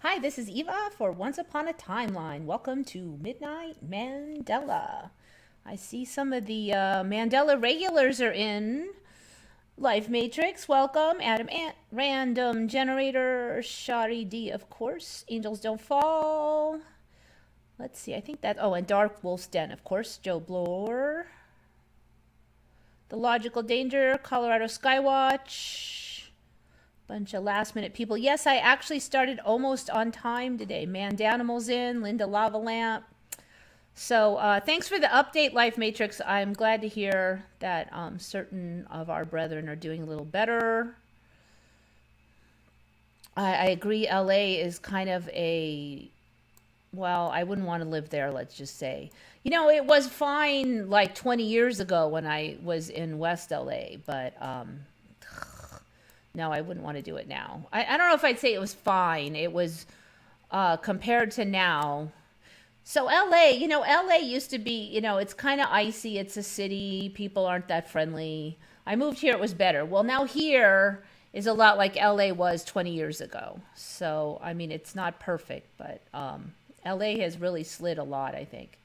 Hi, this is Eva for Once Upon a Timeline. Welcome to Midnight Mandela. I see some of the Mandela regulars are in. Life Matrix, welcome. Adam Ant, Random Generator, Shari D, of course. Angels Don't Fall. Let's see, I think that, oh, and Dark Wolf's Den, of course. Joe Blower. The Logical Danger, Colorado Skywatch. Bunch of last minute people. Yes, I actually started almost on time today. Mandanimal's in, Linda Lava Lamp. So thanks for the update, Life Matrix. I'm glad to hear that certain of our brethren are doing a little better. I agree, LA is kind of a, well, I wouldn't want to live there, let's just say. You know, it was fine like 20 years ago when I was in West LA, but no, I wouldn't want to do it now. I don't know if I'd say it was fine. It was compared to now. So LA, you know, LA used to be, you know, it's kind of icy. It's a city. People aren't that friendly. I moved here, it was better. Well, now here is a lot like LA was 20 years ago. So, I mean, it's not perfect, but LA has really slid a lot, I think.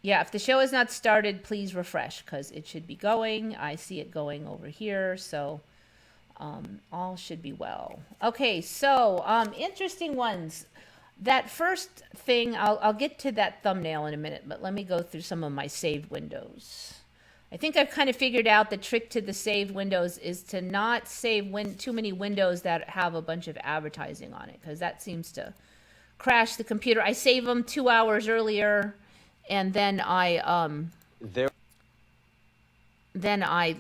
Yeah, if the show has not started, please refresh because it should be going. I see it going over here, so all should be well. Okay, so interesting ones. That first thing, I'll get to that thumbnail in a minute, but let me go through some of my saved windows. I think I've kind of figured out the trick to the saved windows is to not save too many windows that have a bunch of advertising on it because that seems to crash the computer. I save them 2 hours earlier. And then I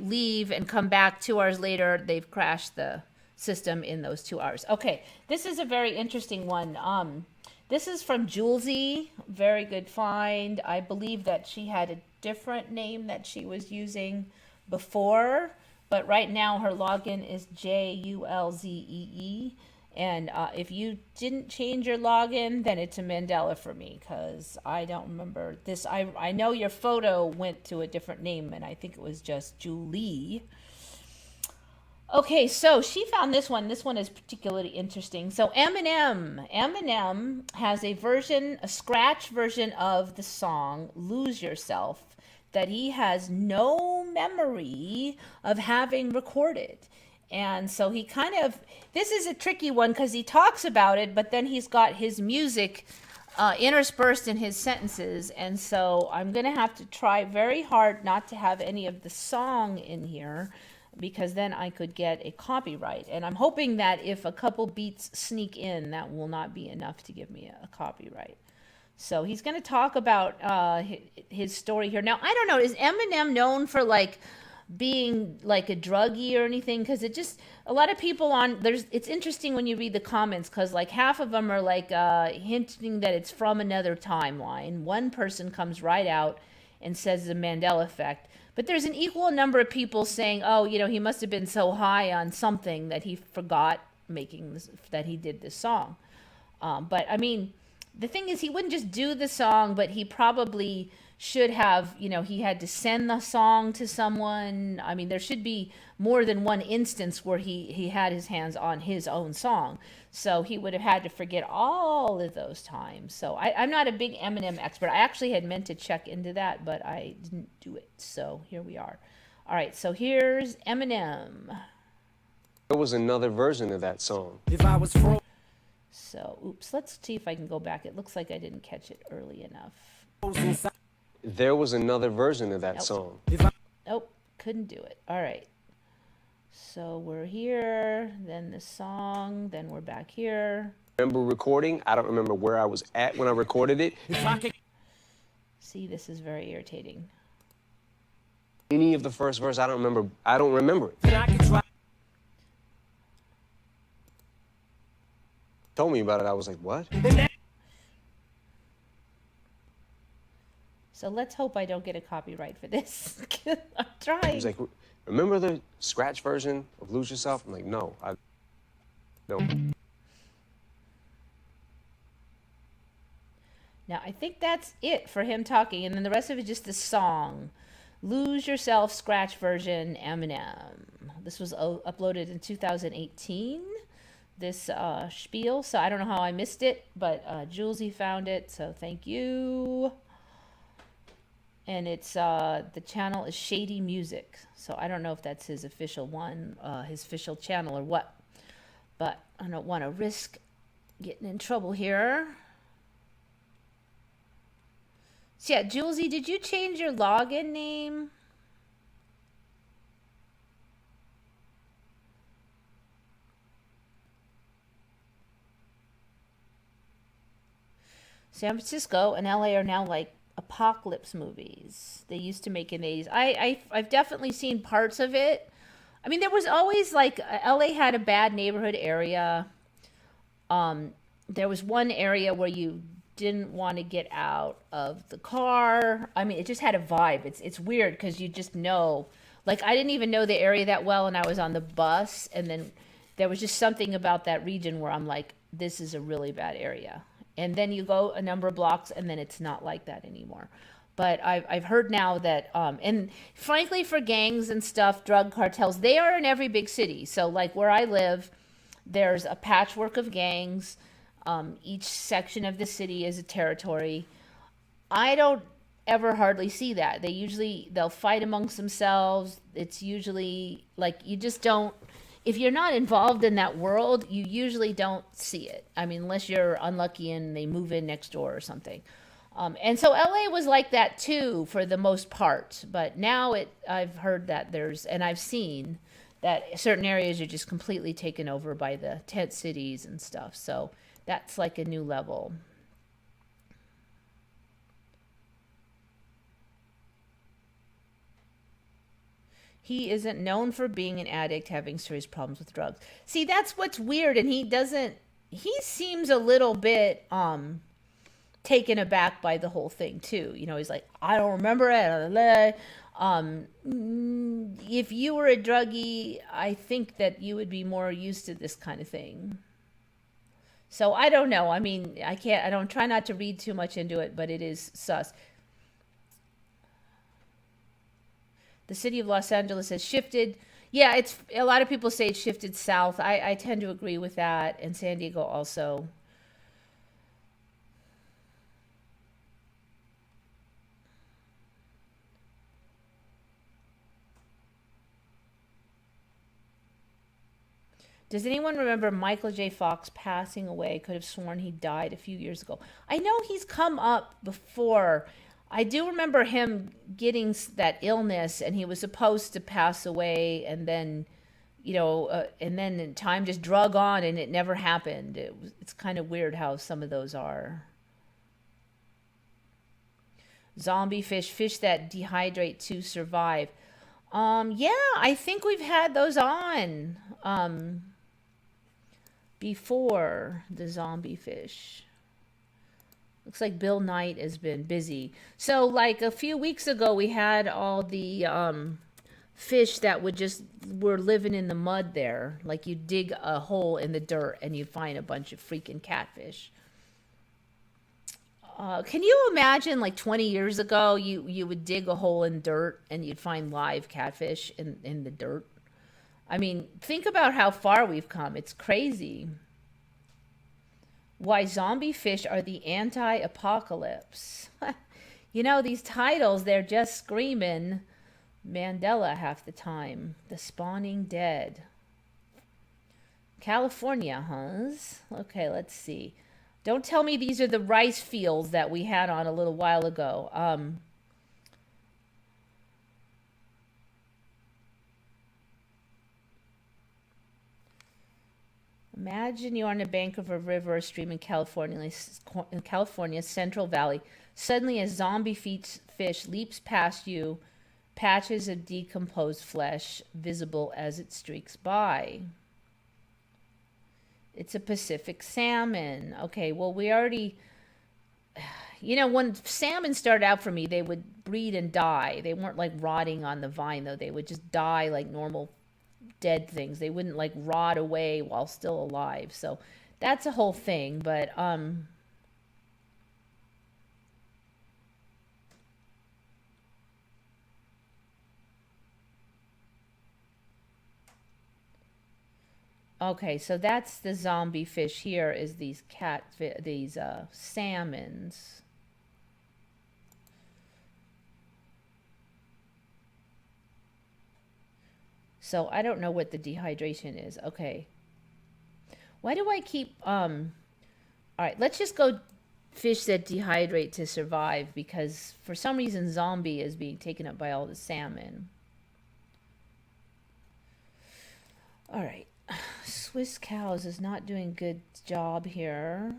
leave and come back 2 hours later. They've crashed the system in those 2 hours. Okay, this is a very interesting one. This is from Julesy. Very good find. I believe that she had a different name that she was using before, but right now her login is Julzee. And if you didn't change your login, then it's a Mandela for me because I don't remember this. I know your photo went to a different name, and I think it was just Julie. Okay, so she found this one. This one is particularly interesting. So Eminem has a version, a scratch version of the song Lose Yourself that he has no memory of having recorded. And so he kind of, this is a tricky one because he talks about it, but then he's got his music interspersed in his sentences. And so I'm going to have to try very hard not to have any of the song in here because then I could get a copyright. And I'm hoping that if a couple beats sneak in, that will not be enough to give me a copyright. So he's going to talk about his story here. Now, I don't know, is Eminem known for like being like a druggie or anything? Because it just, a lot of people on there's, it's interesting when you read the comments because like half of them are like hinting that it's from another timeline. One person comes right out and says the Mandela effect, but there's an equal number of people saying, oh, you know, he must have been so high on something that he forgot making this, that he did this song. But I mean, the thing is, he wouldn't just do the song, but he probably should have, you know, he had to send the song to someone. I mean, there should be more than one instance where he had his hands on his own song. So he would have had to forget all of those times. So I'm not a big Eminem expert. I actually had meant to check into that, but I didn't do it. So here we are. All right, so here's Eminem. There was another version of that song. So, oops, let's see if I can go back. It looks like I didn't catch it early enough. There was another version of that song. Nope, couldn't do it. All right. So we're here, then the song, then we're back here. Remember recording? I don't remember where I was at when I recorded it. See, this is very irritating. Any of the first verse, I don't remember it. Told me about it, I was like, what? So let's hope I don't get a copyright for this. I'm trying. He was like, remember the scratch version of Lose Yourself? I'm like, no, I don't. Now, I think that's it for him talking, and then the rest of it is just the song. Lose Yourself scratch version, Eminem. This was uploaded in 2018. this spiel, so I don't know how I missed it, but Julesy found it, so thank you. And it's the channel is Shady Music, so I don't know if that's his official one, his official channel or what, but I don't want to risk getting in trouble here. So yeah, Julesy, did you change your login name? San Francisco and LA are now like apocalypse movies they used to make in the 80s. I've definitely seen parts of it. I mean, there was always like LA had a bad neighborhood area. There was one area where you didn't want to get out of the car. I mean, it just had a vibe. It's weird because you just know. Like, I didn't even know the area that well, and I was on the bus, and then there was just something about that region where I'm like, this is a really bad area. And then you go a number of blocks, and then it's not like that anymore. But I've heard now that, and frankly, for gangs and stuff, drug cartels, they are in every big city. So, like where I live, there's a patchwork of gangs. Each section of the city is a territory. I don't ever hardly see that. They'll fight amongst themselves. It's usually like you just don't, if you're not involved in that world, you usually don't see it. I mean, unless you're unlucky and they move in next door or something. And so LA was like that too for the most part. But now I've heard that and I've seen that certain areas are just completely taken over by the tent cities and stuff. So that's like a new level. He isn't known for being an addict, having serious problems with drugs. See, that's what's weird. And he seems a little bit taken aback by the whole thing too. You know, he's like, I don't remember it. If you were a druggie, I think that you would be more used to this kind of thing. So I don't know. I mean, I don't try not to read too much into it, but it is sus. The city of Los Angeles has shifted. Yeah, it's a lot of people say it's shifted south. I tend to agree with that, and San Diego also. Does anyone remember Michael J. Fox passing away? Could have sworn he died a few years ago. I know he's come up before. I do remember him getting that illness, and he was supposed to pass away, and then, and then time just drug on, and it never happened. It's kind of weird how some of those are. Zombie fish that dehydrate to survive. Yeah, I think we've had those on before, the zombie fish. Looks like Bill Knight has been busy. So like a few weeks ago, we had all the fish that were living in the mud there. Like you dig a hole in the dirt and you find a bunch of freaking catfish. Can you imagine like 20 years ago, you would dig a hole in dirt and you'd find live catfish in the dirt? I mean, think about how far we've come. It's crazy. Why zombie fish are the anti-apocalypse. These titles, they're just screaming Mandela half the time. The spawning dead. California, huh? Okay, let's see. Don't tell me these are the rice fields that we had on a little while ago. Imagine you're on the bank of a river or stream in California's Central Valley. Suddenly, a zombie fish leaps past you, patches of decomposed flesh visible as it streaks by. It's a Pacific salmon. Okay, well, we already... when salmon started out for me, they would breed and die. They weren't like rotting on the vine, though. They would just die like normal dead things. They wouldn't like rot away while still alive. So that's a whole thing. But Okay, so that's the zombie fish. Here is these salmons. So I don't know what the dehydration is. Okay. Why do I keep all right, let's just go fish that dehydrate to survive, because for some reason zombie is being taken up by all the salmon. All right. Swiss cows is not doing good job here.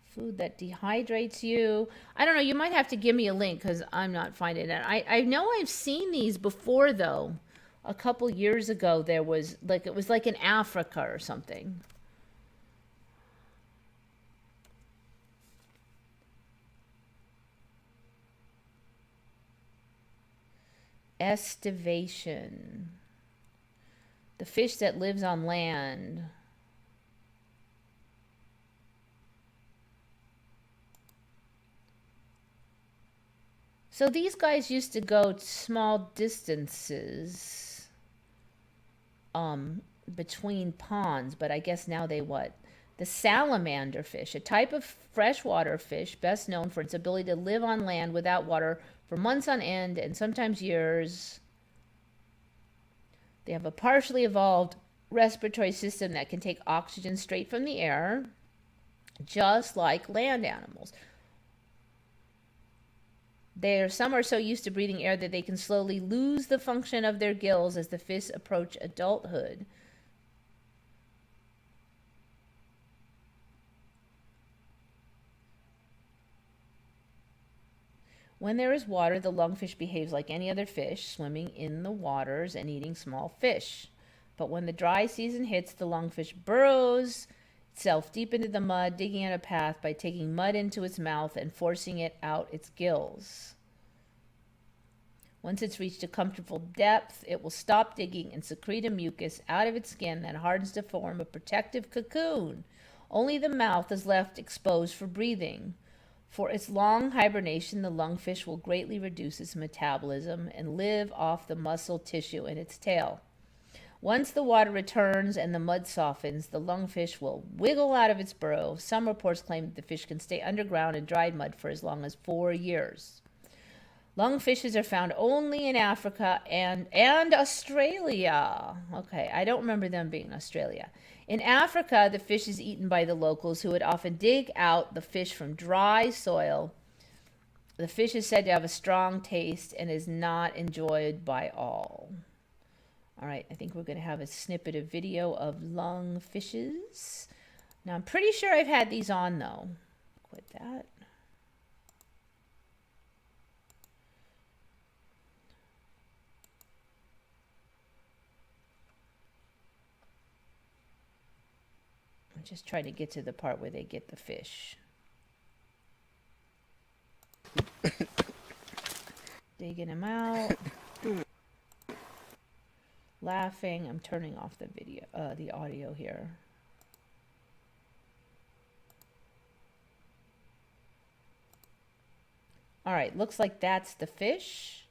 Food that dehydrates you. I don't know. You might have to give me a link because I'm not finding it. I know I've seen these before, though. A couple years ago, there was like, it was like in Africa or something. Estivation. The fish that lives on land. So these guys used to go small distances between ponds, but I guess now they what? The salamander fish, a type of freshwater fish best known for its ability to live on land without water for months on end and sometimes years. They have a partially evolved respiratory system that can take oxygen straight from the air, just like land animals. Some are so used to breathing air that they can slowly lose the function of their gills as the fish approach adulthood. When there is water, the lungfish behaves like any other fish, swimming in the waters and eating small fish. But when the dry season hits, the lungfish burrows itself deep into the mud, digging out a path by taking mud into its mouth and forcing it out its gills. Once it's reached a comfortable depth, it will stop digging and secrete a mucus out of its skin that hardens to form a protective cocoon. Only the mouth is left exposed for breathing. For its long hibernation, the lungfish will greatly reduce its metabolism and live off the muscle tissue in its tail. Once the water returns and the mud softens, the lungfish will wiggle out of its burrow. Some reports claim that the fish can stay underground in dried mud for as long as 4 years. Lungfishes are found only in Africa and Australia. Okay, I don't remember them being in Australia. In Africa, the fish is eaten by the locals, who would often dig out the fish from dry soil. The fish is said to have a strong taste and is not enjoyed by all. All right, I think we're going to have a snippet of video of lungfishes. Now, I'm pretty sure I've had these on, though. Quit that. I'm just trying to get to the part where they get the fish. Digging them out. Laughing. I'm turning off the video, the audio here. All right, looks like that's the fish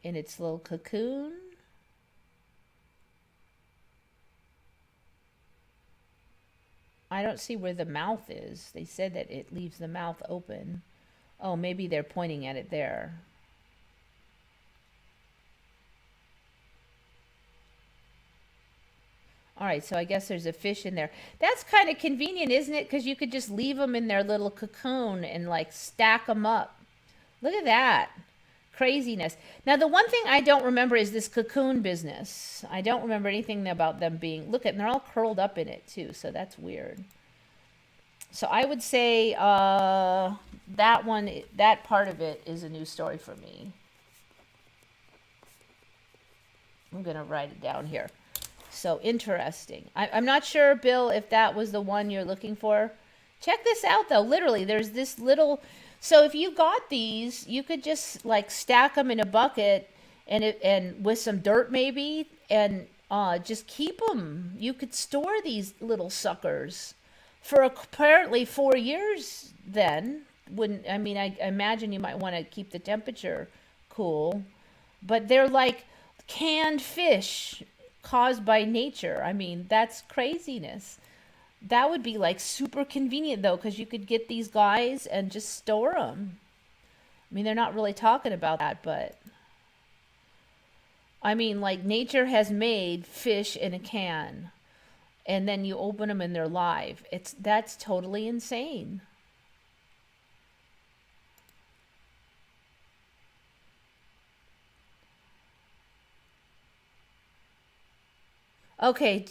in its little cocoon. I don't see where the mouth is. They said that it leaves the mouth open. Oh, maybe they're pointing at it there. All right, so I guess there's a fish in there. That's kind of convenient, isn't it? Because you could just leave them in their little cocoon and like stack them up. Look at that. Craziness. Now, the one thing I don't remember is this cocoon business. I don't remember anything about them being, look at, and they're all curled up in it too, so that's weird. So I would say that part of it is a new story for me. I'm going to write it down here. So interesting. I'm not sure, Bill, if that was the one you're looking for. Check this out, though. Literally, there's this little... So if you got these, you could just like stack them in a bucket and with some dirt maybe, and just keep them. You could store these little suckers for apparently 4 years then. I imagine you might want to keep the temperature cool. But they're like canned fish caused by nature. I mean, that's craziness. That would be like super convenient though, because you could get these guys and just store them. I mean, they're not really talking about that, but I mean, like nature has made fish in a can, and then you open them and they're live. That's totally insane. Okay,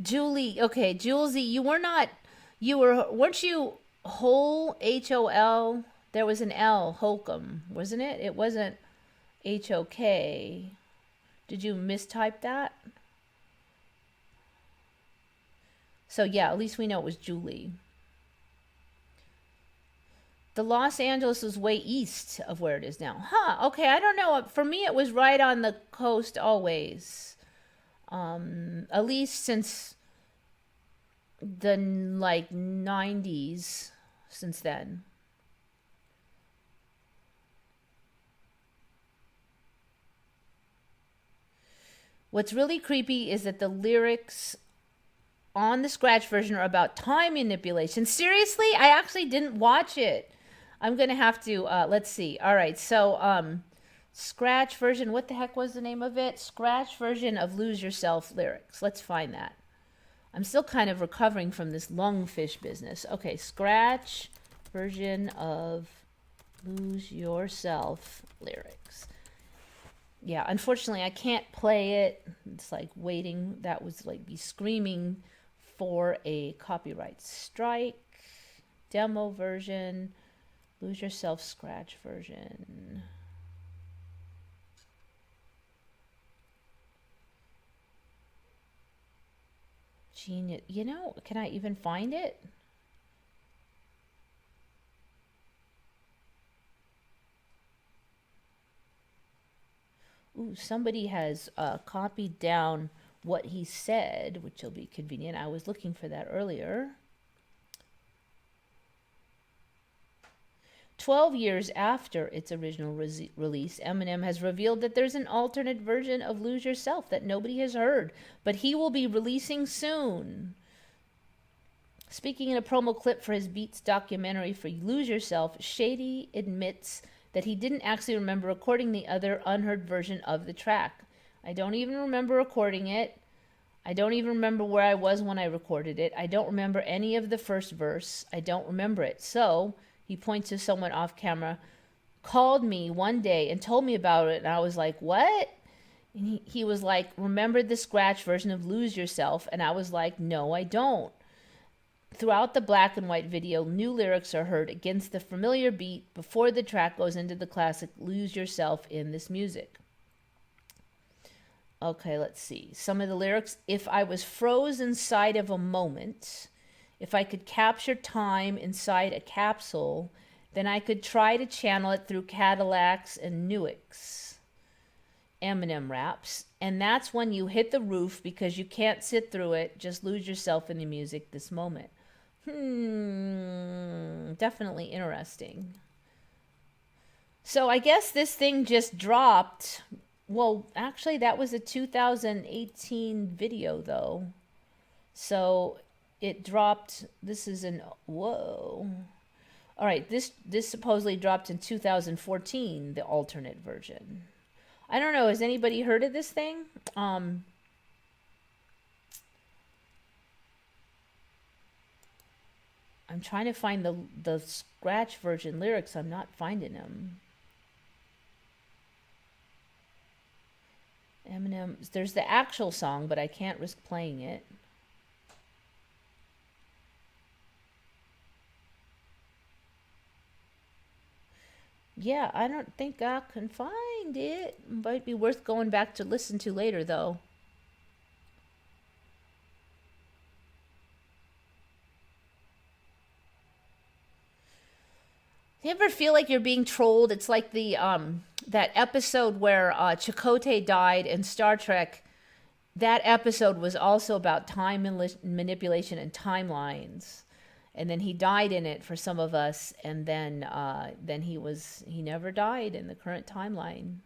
Julie. Okay, Julesy, weren't you whole HOL? There was an L, Holcomb, wasn't it? It wasn't HOK. Did you mistype that? So yeah, at least we know it was Julie. The Los Angeles was way east of where it is now. Huh, okay, I don't know. For me, it was right on the coast always. At least since the like 90s, since then. What's really creepy is that the lyrics on the scratch version are about time manipulation. Seriously? I actually didn't watch it. I'm going to have to, let's see. All right, so scratch version, what the heck was the name of it? Scratch version of Lose Yourself lyrics. Let's find that. I'm still kind of recovering from this lungfish business. Okay, scratch version of Lose Yourself lyrics. Yeah, unfortunately, I can't play it. It's like waiting. That was like be screaming for a copyright strike. Demo version. Lose Yourself scratch version. Genius. You know, can I even find it? Ooh, somebody has copied down what he said, which will be convenient. I was looking for that earlier. 12 years after its original release, Eminem has revealed that there's an alternate version of Lose Yourself that nobody has heard, but he will be releasing soon. Speaking in a promo clip for his Beats documentary for Lose Yourself, Shady admits that he didn't actually remember recording the other unheard version of the track. I don't even remember recording it. I don't even remember where I was when I recorded it. I don't remember any of the first verse. I don't remember it. So, he points to someone off camera, called me one day and told me about it. And I was like, what? And he was like, remember the scratch version of Lose Yourself? And I was like, no, I don't. Throughout the black and white video, new lyrics are heard against the familiar beat before the track goes into the classic Lose Yourself in this music. Okay, let's see. Some of the lyrics. If I was froze inside of a moment, if I could capture time inside a capsule, then I could try to channel it through Cadillacs and Newicks. Eminem raps. And that's when you hit the roof because you can't sit through it. Just lose yourself in the music this moment. Definitely interesting. So I guess this thing just dropped. Well, actually, that was a 2018 video, though. So it dropped. This is an whoa. All right, this supposedly dropped in 2014, the alternate version. I don't know. Has anybody heard of this thing? I'm trying to find the scratch version lyrics. I'm not finding them. Eminem. There's the actual song, but I can't risk playing it. Yeah, I don't think I can find it. Might be worth going back to listen to later, though. You ever feel like you're being trolled? It's like the that episode where Chakotay died in Star Trek. That episode was also about time manipulation and timelines. And then he died in it for some of us, and then he never died in the current timeline.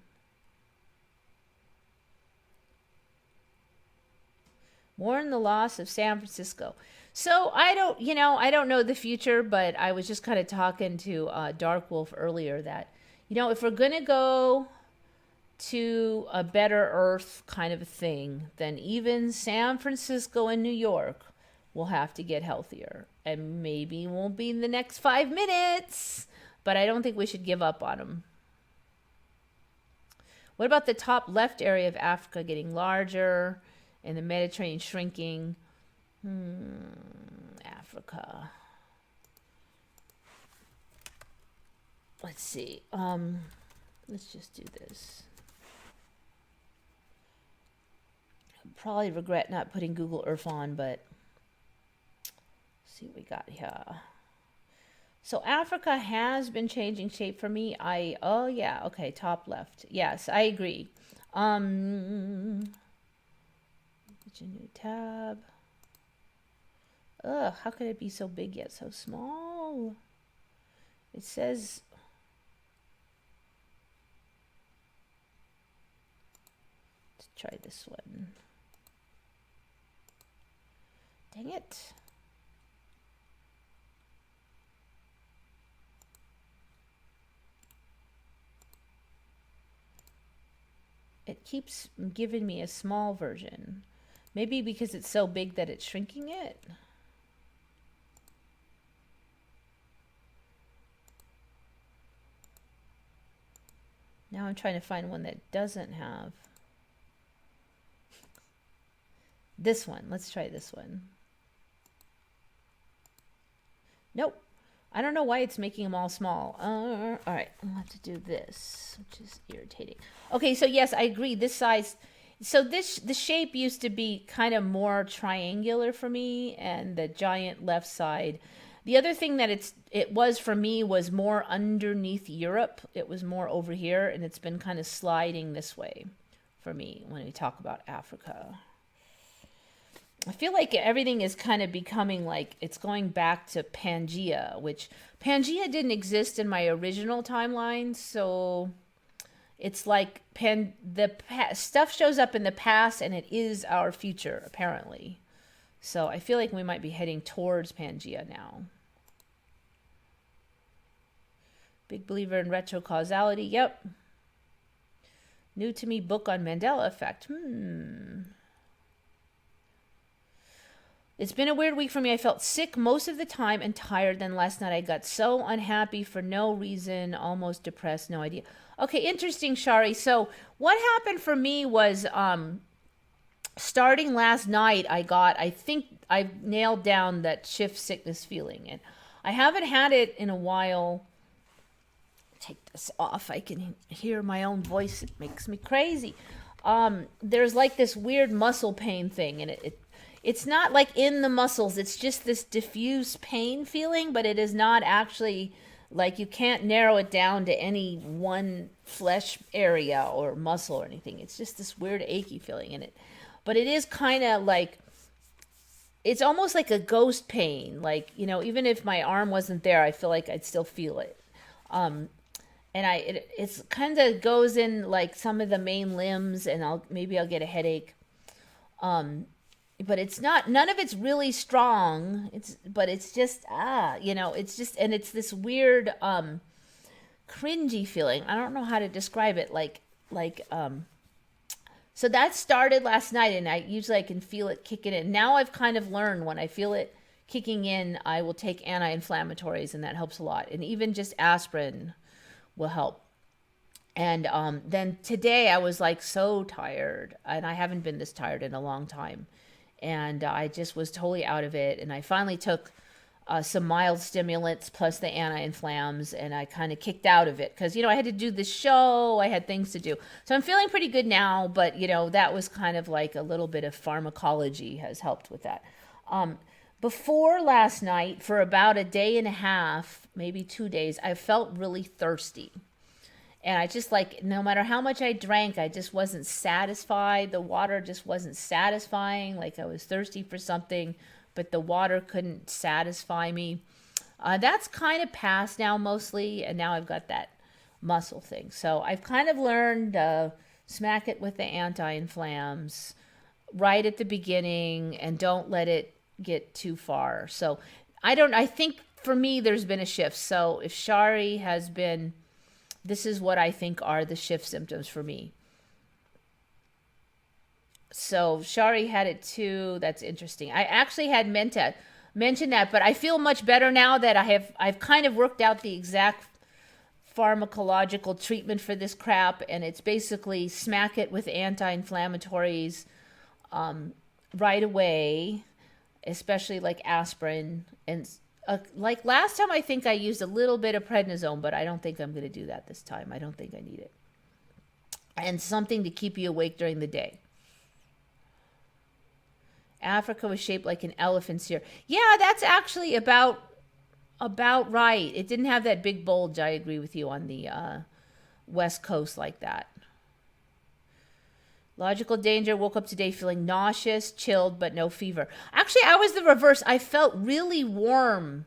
Mourn the loss of San Francisco. So I don't, I don't know the future, but I was just kind of talking to Dark Wolf earlier that, if we're going to go to a better Earth kind of a thing, then even San Francisco and New York will have to get healthier. And maybe it won't be in the next 5 minutes, but I don't think we should give up on them. What about the top left area of Africa getting larger and the Mediterranean shrinking? Africa. Let's see. Let's just do this. Probably regret not putting Google Earth on, but let's see what we got here. So Africa has been changing shape for me. Oh yeah, okay, top left. Yes, I agree. Get a new tab. Ugh, how could it be so big yet so small? It says let's try this one. Dang it. It keeps giving me a small version. Maybe because it's so big that it's shrinking it. Now I'm trying to find one that doesn't have this one. Let's try this one. Nope. I don't know why it's making them all small. All right, I'll have to do this, which is irritating. Okay, so yes, I agree. This size, so the shape used to be kind of more triangular for me, and the giant left side. The other thing that it was for me was more underneath Europe. It was more over here, and it's been kind of sliding this way for me when we talk about Africa. I feel like everything is kind of becoming like it's going back to Pangea, which Pangea didn't exist in my original timeline. So it's like stuff shows up in the past and it is our future, apparently. So I feel like we might be heading towards Pangea now. Big believer in retrocausality. Yep. New to me book on Mandela effect. It's been a weird week for me. I felt sick most of the time and tired. Then last night I got so unhappy for no reason, almost depressed, no idea. Okay, interesting, Shari. So what happened for me was starting last night, I think I've nailed down that shift sickness feeling. And I haven't had it in a while. Take this off. I can hear my own voice. It makes me crazy. There's like this weird muscle pain thing, and it's not like in the muscles. It's just this diffuse pain feeling, but it is not actually like you can't narrow it down to any one flesh area or muscle or anything. It's just this weird achy feeling in it. But it is kind of like, it's almost like a ghost pain. Like, even if my arm wasn't there, I feel like I'd still feel it. And it's kind of goes in like some of the main limbs, and maybe I'll get a headache. But it's not, none of it's really strong. But it's just, it's just, and it's this weird, cringy feeling. I don't know how to describe it. So that started last night, and I can feel it kicking in. Now I've kind of learned when I feel it kicking in, I will take anti-inflammatories, and that helps a lot. And even just aspirin will help. And then today I was like so tired, and I haven't been this tired in a long time. And I just was totally out of it. And I finally took some mild stimulants plus the anti-inflams, and I kind of kicked out of it because, I had to do the show. I had things to do. So I'm feeling pretty good now, but, that was kind of like a little bit of pharmacology has helped with that. Before last night, for about a day and a half, maybe 2 days, I felt really thirsty. And I just no matter how much I drank, I just wasn't satisfied. The water just wasn't satisfying. Like I was thirsty for something, but the water couldn't satisfy me. That's kind of passed now mostly. And now I've got that muscle thing. So I've kind of learned smack it with the anti-inflams. right at the beginning and don't let it get too far. So I think for me, there's been a shift. So if Shari has been, this is what I think are the shift symptoms for me. So Shari had it too. That's interesting. I actually had meant to mention that, but I feel much better now that I've kind of worked out the exact pharmacological treatment for this crap, and it's basically smack it with anti-inflammatories right away, especially like aspirin. And like last time, I think I used a little bit of prednisone, but I don't think I'm going to do that this time. I don't think I need it. And something to keep you awake during the day. Africa was shaped like an elephant's ear. Yeah, that's actually about right. It didn't have that big bulge. I agree with you on the West Coast like that. Logical danger. Woke up today feeling nauseous, chilled, but no fever. Actually, I was the reverse. I felt really warm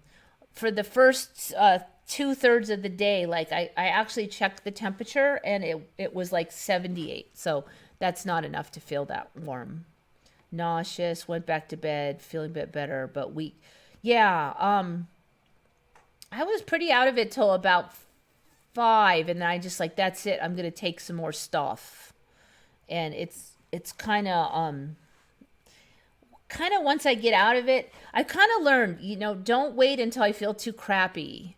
for the first 2/3 of the day. Like I actually checked the temperature and it was like 78. So that's not enough to feel that warm. Nauseous, went back to bed, feeling a bit better, but weak. Yeah, I was pretty out of it till about 5, and then I just like, that's it. I'm gonna take some more stuff, and it's kind of once I get out of it, I kind of learned, don't wait until I feel too crappy.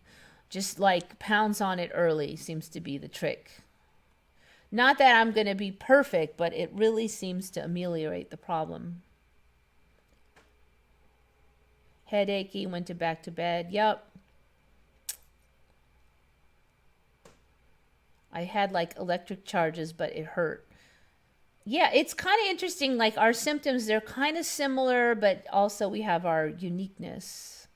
Just like pounce on it early seems to be the trick. Not that I'm going to be perfect, but it really seems to ameliorate the problem. Headachy, went back to bed. Yep. I had like electric charges, but it hurt. Yeah, it's kind of interesting. Like our symptoms, they're kind of similar, but also we have our uniqueness.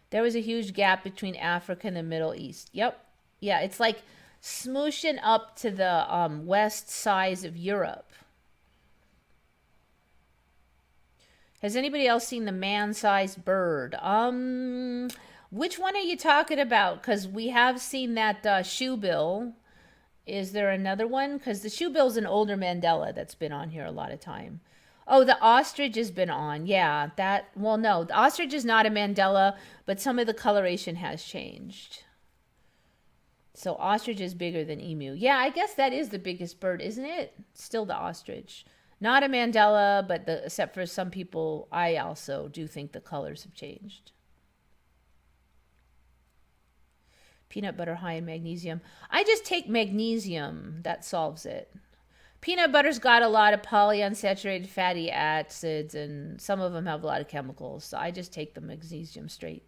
There was a huge gap between Africa and the Middle East. Yep. Yeah, it's like smooshing up to the west side of Europe. Has anybody else seen the man-sized bird? Which one are you talking about? Because we have seen that shoebill. Is there another one? Because the shoebill's an older Mandela that's been on here a lot of time. Oh, the ostrich has been on. Yeah, no, the ostrich is not a Mandela, but some of the coloration has changed. So ostrich is bigger than emu. Yeah, I guess that is the biggest bird, isn't it? Still the ostrich. Not a Mandela, but except for some people, I also do think the colors have changed. Peanut butter high in magnesium. I just take magnesium. That solves it. Peanut butter's got a lot of polyunsaturated fatty acids, and some of them have a lot of chemicals. So I just take the magnesium straight.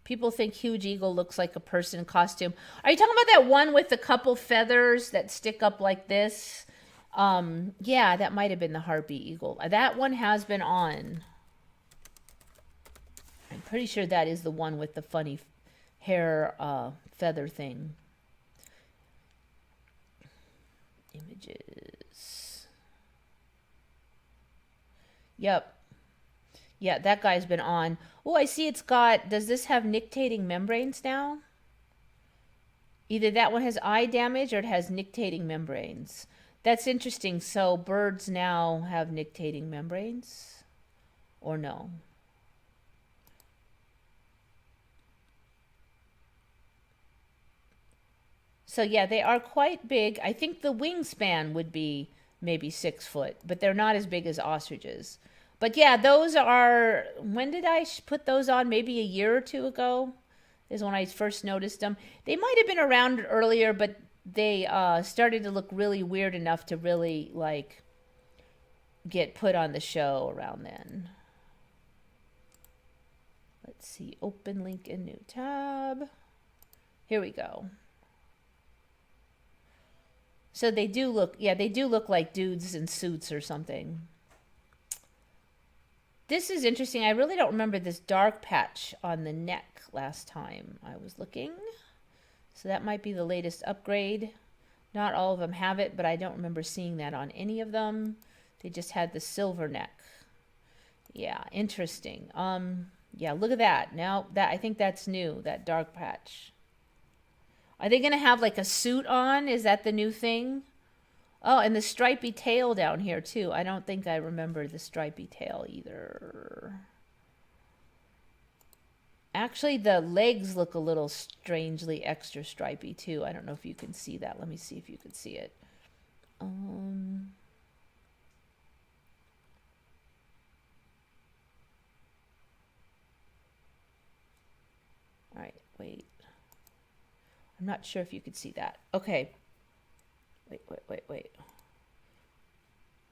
People think Huge Eagle looks like a person in costume. Are you talking about that one with the couple feathers that stick up like this? Yeah, that might have been the Harpy Eagle. That one has been on. I'm pretty sure that is the one with the funny hair feather thing. Images. Yep. Yeah, that guy's been on. Oh, I see it's got, does this have nictating membranes now? Either that one has eye damage or it has nictating membranes. That's interesting. So birds now have nictating membranes or no? So yeah, they are quite big. I think the wingspan would be maybe 6 foot, but they're not as big as ostriches. But yeah, those are, when did I put those on? Maybe a year or two ago is when I first noticed them. They might have been around earlier, but they started to look really weird enough to really like get put on the show around then. Let's see, open link in new tab. Here we go. So they do look, yeah, they do look like dudes in suits or something. This is interesting. I really don't remember this dark patch on the neck last time I was looking. So that might be the latest upgrade. Not all of them have it, but I don't remember seeing that on any of them. They just had the silver neck. Yeah, interesting. Yeah, look at that. Now that I think that's new, that dark patch. Are they going to have like a suit on? Is that the new thing? Oh, and the stripy tail down here too. I don't think I remember the stripy tail either. Actually, the legs look a little strangely extra stripy too. I don't know if you can see that. Let me see if you can see it. All right, wait. I'm not sure if you could see that. Okay. Wait.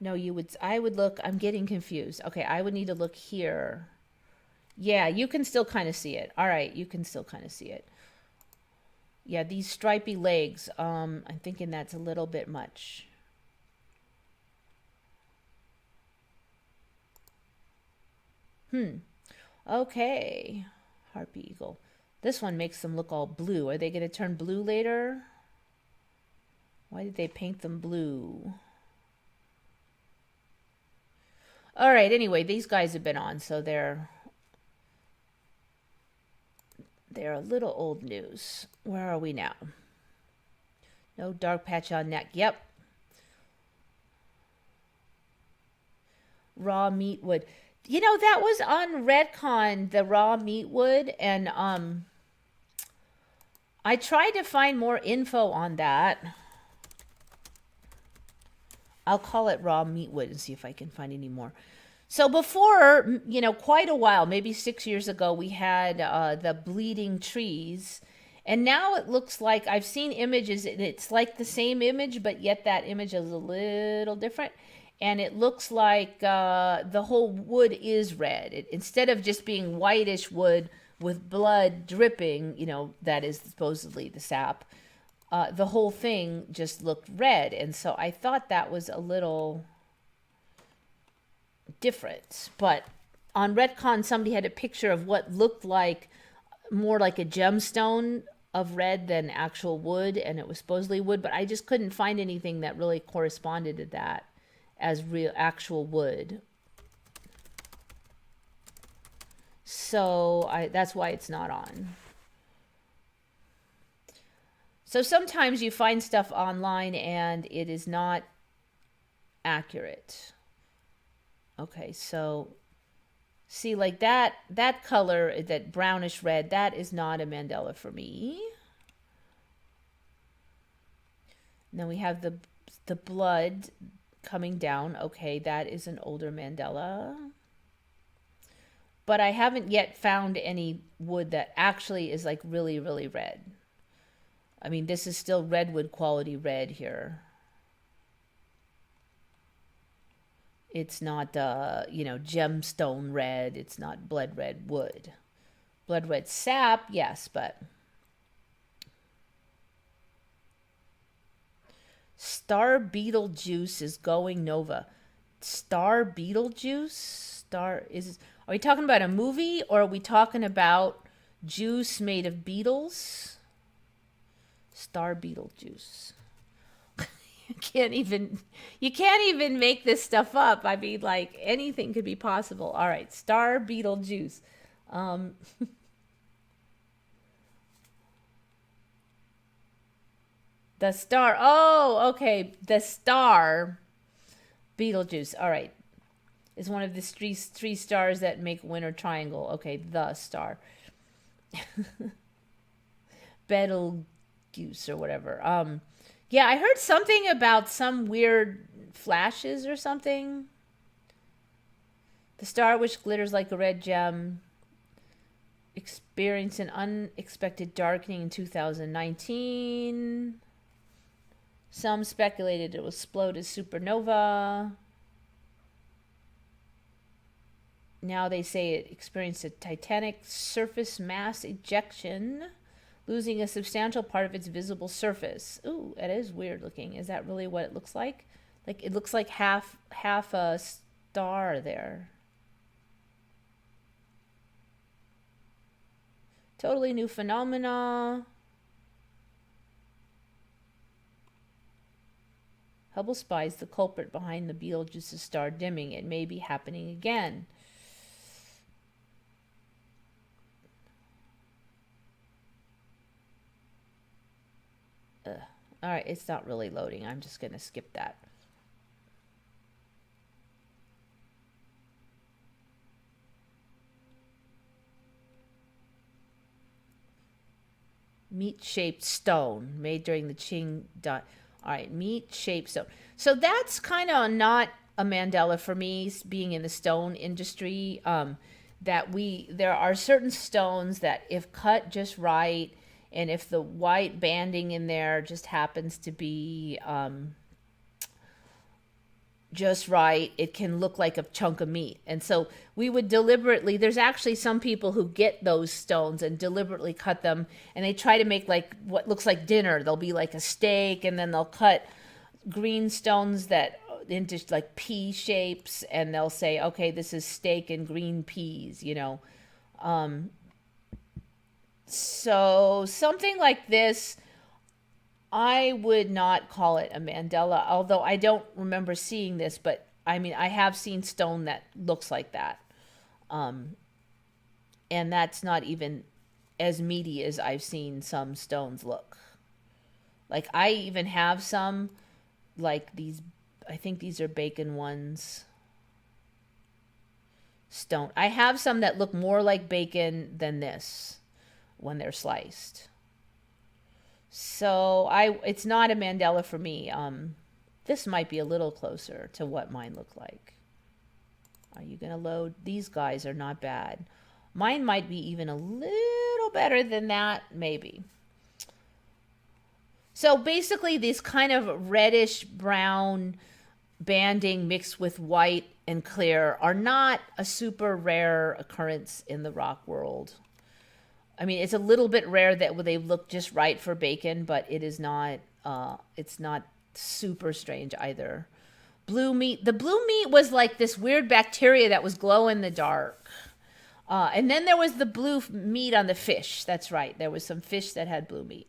No, I would look, I'm getting confused. Okay, I would need to look here. Yeah, you can still kind of see it. All right, you can still kind of see it. Yeah, these stripy legs, I'm thinking that's a little bit much. Okay. Harpy eagle. This one makes them look all blue. Are they going to turn blue later? Why did they paint them blue? All right, anyway, these guys have been on, so they're a little old news. Where are we now? No dark patch on neck. Yep. Raw meat wood. You know, that was on Redcon, the raw meat wood, and I tried to find more info on that. I'll call it raw meat wood and see if I can find any more. So before, you know, quite a while, maybe 6 years ago, we had the bleeding trees. And now it looks like I've seen images, and it's like the same image, but yet that image is a little different. And it looks like the whole wood is red. Instead of just being whitish wood with blood dripping, you know, that is supposedly the sap, the whole thing just looked red. And so I thought that was a little different. But on Redcon, somebody had a picture of what looked like more like a gemstone of red than actual wood, and it was supposedly wood, but I just couldn't find anything that really corresponded to that as real actual wood. So that's why it's not on. So sometimes you find stuff online and it is not accurate. Okay, so see, like that color, that brownish red, that is not a Mandela for me. And then we have the blood coming down. Okay, that is an older Mandela. But I haven't yet found any wood that actually is like really, really red. I mean, this is still redwood quality red here. It's not, you know, gemstone red. It's not blood red wood. Blood red sap, yes, but... Star Beetlejuice is going Nova. Star Beetlejuice? Are we talking about a movie, or are we talking about juice made of beetles? Star Beetlejuice. You can't even make this stuff up. I mean, like, anything could be possible. All right, Star Beetlejuice. The star. Oh, okay. The star Beetlejuice. All right. Is one of the three stars that make winter triangle. Okay, the star. Betelgeuse or whatever. Yeah, I heard something about some weird flashes or something. The star which glitters like a red gem experienced an unexpected darkening in 2019. Some speculated it would explode as supernova. Now they say it experienced a titanic surface mass ejection, losing a substantial part of its visible surface. Ooh, that is weird looking. Is that really what it looks like? Like, it looks like half a star there. Totally new phenomena. Hubble spies the culprit behind the Betelgeuse star dimming. It may be happening again. All right, it's not really loading. I'm just going to skip that. Meat-shaped stone made during the Qing dot. All right, meat-shaped stone. So that's kind of not a Mandela for me, being in the stone industry. There are certain stones that if cut just right, and if the white banding in there just happens to be just right, it can look like a chunk of meat. And so we would deliberately, there's actually some people who get those stones and deliberately cut them, and they try to make like what looks like dinner. They'll be like a steak, and then they'll cut green stones that into like pea shapes, and they'll say, okay, this is steak and green peas, you know. So something like this, I would not call it a Mandela, although I don't remember seeing this, but I mean, I have seen stone that looks like that. And that's not even as meaty as I've seen some stones look. Like, I even have some, like these, I think these are bacon ones. Stone. I have some that look more like bacon than this when they're sliced. So it's not a Mandela for me. This might be a little closer to what mine looked like. Are you going to load? These guys are not bad. Mine might be even a little better than that, maybe. So basically, this kind of reddish brown banding mixed with white and clear are not a super rare occurrence in the rock world. I mean, it's a little bit rare that they look just right for bacon, but it is not, it's not super strange either. Blue meat. The blue meat was like this weird bacteria that was glow in the dark. And then there was the blue meat on the fish. That's right. There was some fish that had blue meat.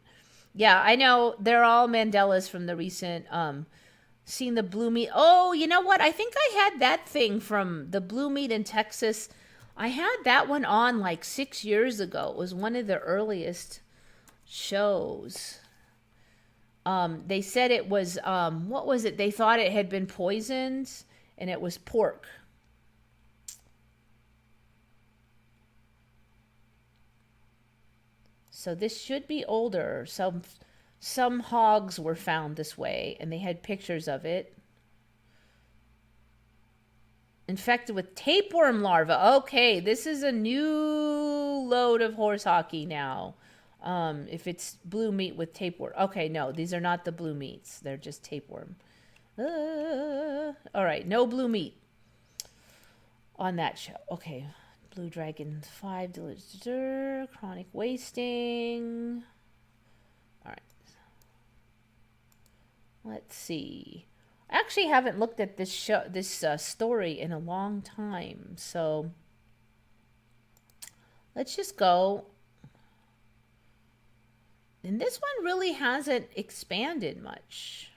Yeah, I know. They're all Mandelas from the recent, seen the blue meat. Oh, you know what? I think I had that thing from the blue meat in Texas. I had that one on like 6 years ago. It was one of the earliest shows. They said it was, what was it? They thought it had been poisoned, and it was pork. So this should be older. Some hogs were found this way, and they had pictures of it. Infected with tapeworm larvae. Okay, this is a new load of horse hockey now. If it's blue meat with tapeworm. Okay, no, these are not the blue meats. They're just tapeworm. All right, no blue meat on that show. Okay, Blue Dragon 5, chronic wasting. All right. Let's see. I actually haven't looked at this story in a long time, so let's just go. And this one really hasn't expanded much.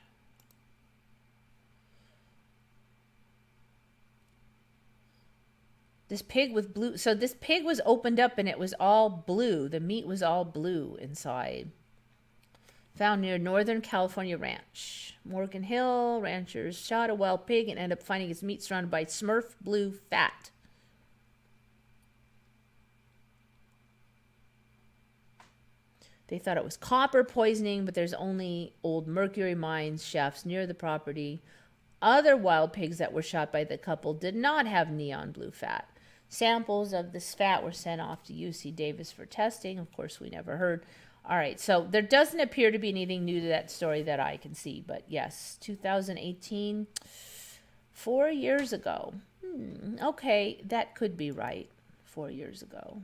This pig with blue. So this pig was opened up and it was all blue. The meat was all blue inside. Found near Northern California ranch. Morgan Hill ranchers shot a wild pig and ended up finding its meat surrounded by Smurf blue fat. They thought it was copper poisoning, but there's only old mercury mines shafts near the property. Other wild pigs that were shot by the couple did not have neon blue fat. Samples of this fat were sent off to UC Davis for testing. Of course, we never heard. All right, so there doesn't appear to be anything new to that story that I can see. But yes, 2018, 4 years ago. Okay, that could be right, 4 years ago.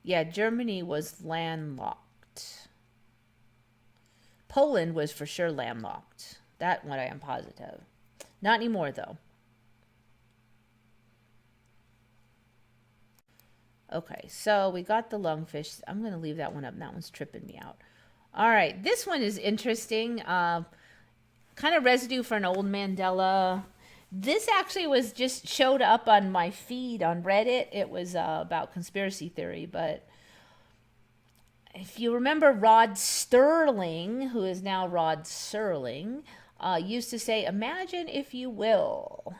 Yeah, Germany was landlocked. Poland was for sure landlocked. That one I am positive. Not anymore, though. Okay, so we got the lungfish. I'm going to leave that one up. That one's tripping me out. All right, this one is interesting. Kind of residue for an old Mandela. This actually was just showed up on my feed on Reddit. It was about conspiracy theory, but if you remember Rod Sterling, who is now Rod Serling, used to say, imagine if you will,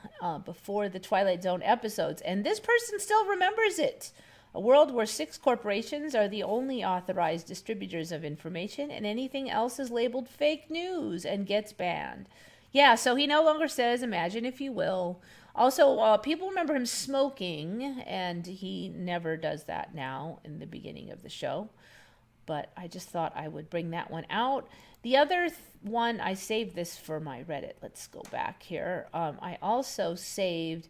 before the Twilight Zone episodes. And this person still remembers it. A world where 6 corporations are the only authorized distributors of information, and anything else is labeled fake news and gets banned. Yeah, so he no longer says, imagine if you will. Also, people remember him smoking, and he never does that now in the beginning of the show. But I just thought I would bring that one out. The other one, I saved this for my Reddit. Let's go back here. I also saved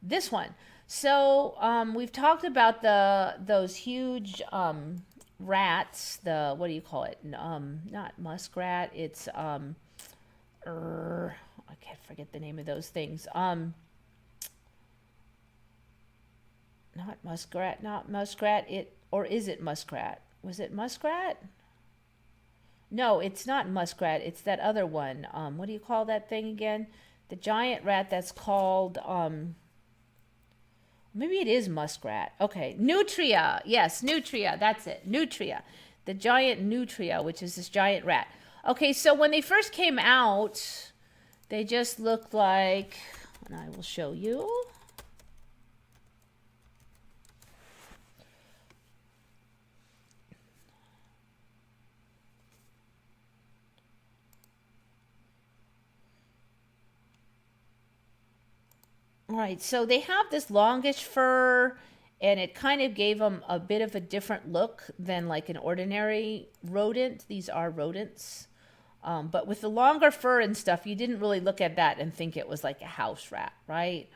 this one. So we've talked about those huge rats. The what do you call it? Not muskrat. It's I can't forget the name of those things. Not muskrat. Not muskrat. Or is it muskrat? Was it muskrat? No, it's not muskrat. It's that other one. What do you call that thing again? The giant rat that's called maybe it is muskrat. Okay, nutria. Yes, nutria. That's it. Nutria. The giant nutria, which is this giant rat. Okay, so when they first came out, they just looked like, and I will show you. All right, so they have this longish fur, and it kind of gave them a bit of a different look than like an ordinary rodent. These are rodents. But with the longer fur and stuff, you didn't really look at that and think it was like a house rat, right?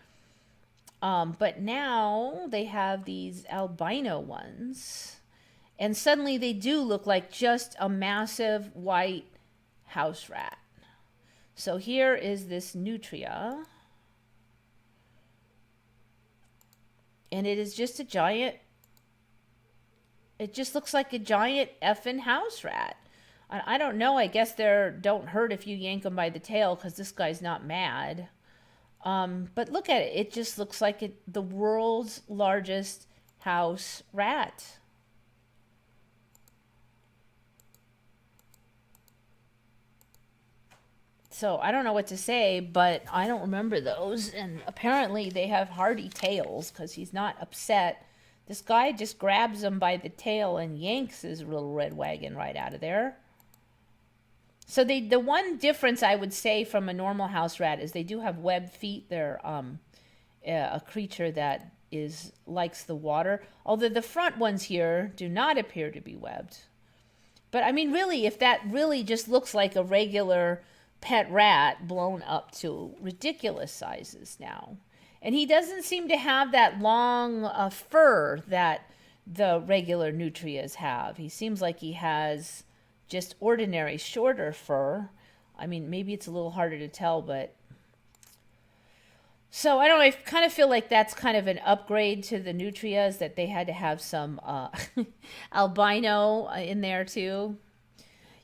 But now they have these albino ones, and suddenly they do look like just a massive white house rat. So here is this nutria. And it is just a giant, it just looks like a giant effing house rat. I don't know, I guess they're don't hurt if you yank them by the tail because this guy's not mad. But look at it, it just looks like the world's largest house rat. So I don't know what to say, but I don't remember those. And apparently they have hardy tails because he's not upset. This guy just grabs him by the tail and yanks his little red wagon right out of there. So the one difference I would say from a normal house rat is they do have webbed feet. They're a creature that likes the water. Although the front ones here do not appear to be webbed. But I mean, really, if that really just looks like a regular pet rat blown up to ridiculous sizes now. And he doesn't seem to have that long fur that the regular nutrias have. He seems like he has just ordinary shorter fur. I mean, maybe it's a little harder to tell, but so I don't know, I kind of feel like that's kind of an upgrade to the nutrias, that they had to have some albino in there too.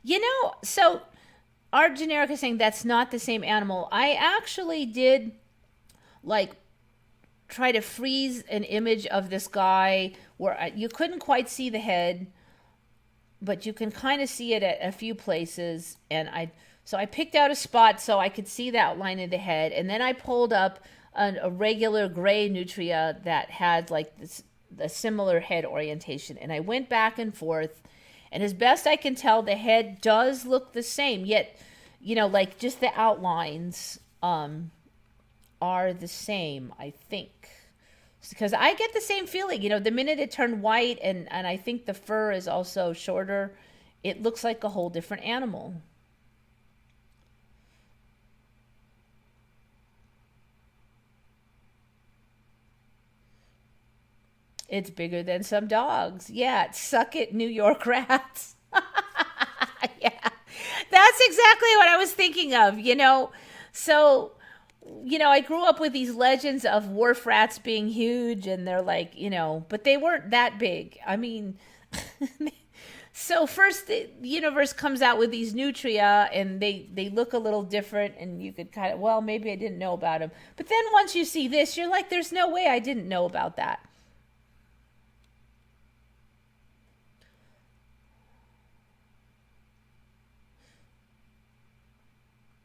You know, so Art Generic is saying that's not the same animal. I actually did like try to freeze an image of this guy where you couldn't quite see the head, but you can kind of see it at a few places. And so I picked out a spot so I could see the outline of the head. And then I pulled up a regular gray nutria that had like a similar head orientation. And I went back and forth. And as best I can tell, the head does look the same. Yet, you know, like just the outlines are the same, I think. Because I get the same feeling, you know, the minute it turned white and I think the fur is also shorter, it looks like a whole different animal. It's bigger than some dogs. Yeah, suck it, New York rats. Yeah. That's exactly what I was thinking of, So, I grew up with these legends of wharf rats being huge, and they're like, but they weren't that big. I mean, so first the universe comes out with these nutria, and they look a little different, and you could kind of, well, maybe I didn't know about them. But then once you see this, you're like, there's no way I didn't know about that.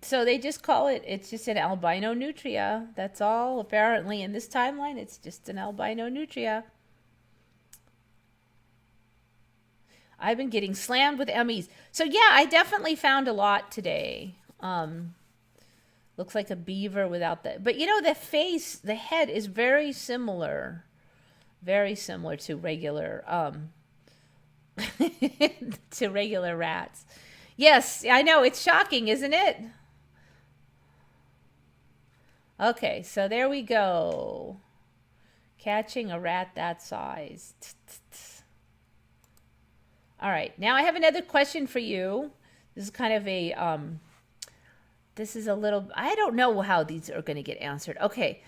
So they just call it's just an albino nutria. That's all. Apparently, in this timeline, it's just an albino nutria. I've been getting slammed with Emmys. So yeah, I definitely found a lot today. Looks like a beaver without the, but the face, the head is very similar to regular, to regular rats. Yes, I know, it's shocking, isn't it? Okay, so there we go. Catching a rat that size. All right, now I have another question for you. This is kind of a, this is a little, I don't know how these are going to get answered. Okay,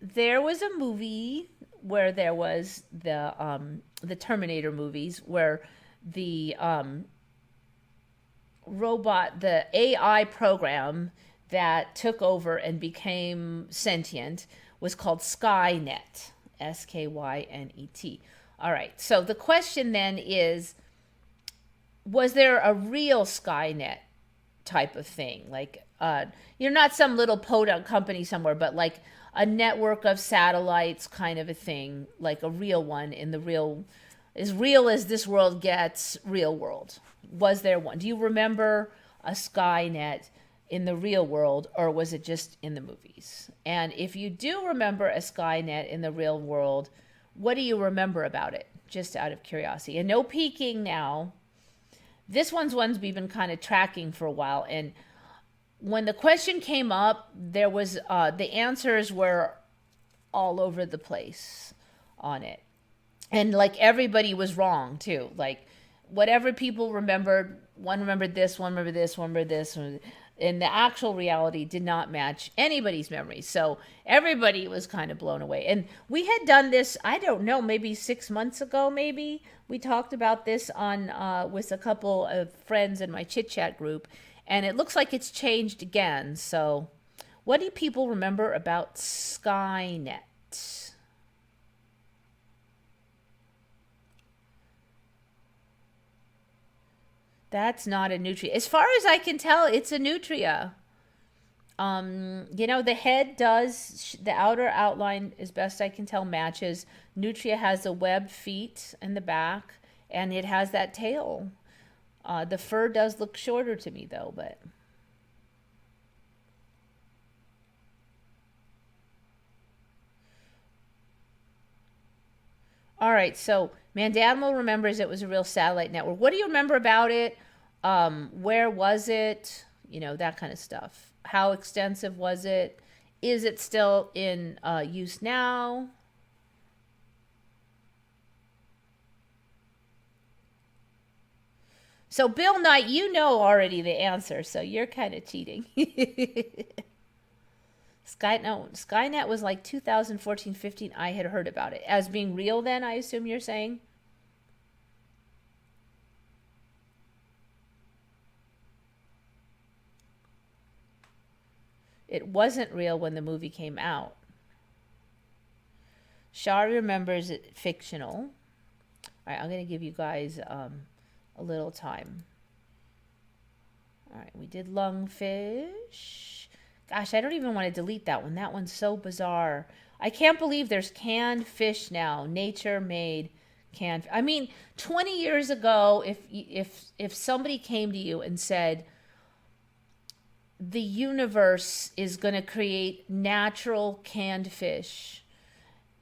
there was a movie where there was the Terminator movies where the robot, the AI program that took over and became sentient was called Skynet, Skynet. All right, so the question then is, was there a real Skynet type of thing? Like, not some little podunk company somewhere, but like a network of satellites kind of a thing, like a real one in the real, as real as this world gets, real world. Was there one? Do you remember a Skynet in the real world, or was it just in the movies? And if you do remember a Skynet in the real world, what do you remember about it? Just out of curiosity. And no peeking now. This one's we've been kind of tracking for a while. And when the question came up, there was, the answers were all over the place on it. And like everybody was wrong too. Like whatever people remembered, one remembered this, one remembered this, one remembered this. And the actual reality did not match anybody's memories. So everybody was kind of blown away. And we had done this, I don't know, maybe 6 months ago, maybe. We talked about this on with a couple of friends in my chit chat group. And it looks like it's changed again. So what do people remember about Skynet? That's not a nutria. As far as I can tell, it's a nutria. The head does, the outer outline, as best I can tell, matches. Nutria has the webbed feet in the back, and it has that tail. The fur does look shorter to me, though, but... All right, so Mandanimal remembers it was a real satellite network. What do you remember about it? Where was it? That kind of stuff. How extensive was it? Is it still in use now? So Bill Knight, you know already the answer, so you're kind of cheating. Skynet was like 2014, 15. I had heard about it as being real then, I assume you're saying? It wasn't real when the movie came out. Shari remembers it fictional. All right, I'm going to give you guys a little time. All right, we did lungfish. Gosh, I don't even want to delete that one. That one's so bizarre. I can't believe there's canned fish now. Nature made canned. I mean, 20 years ago, if somebody came to you and said, the universe is going to create natural canned fish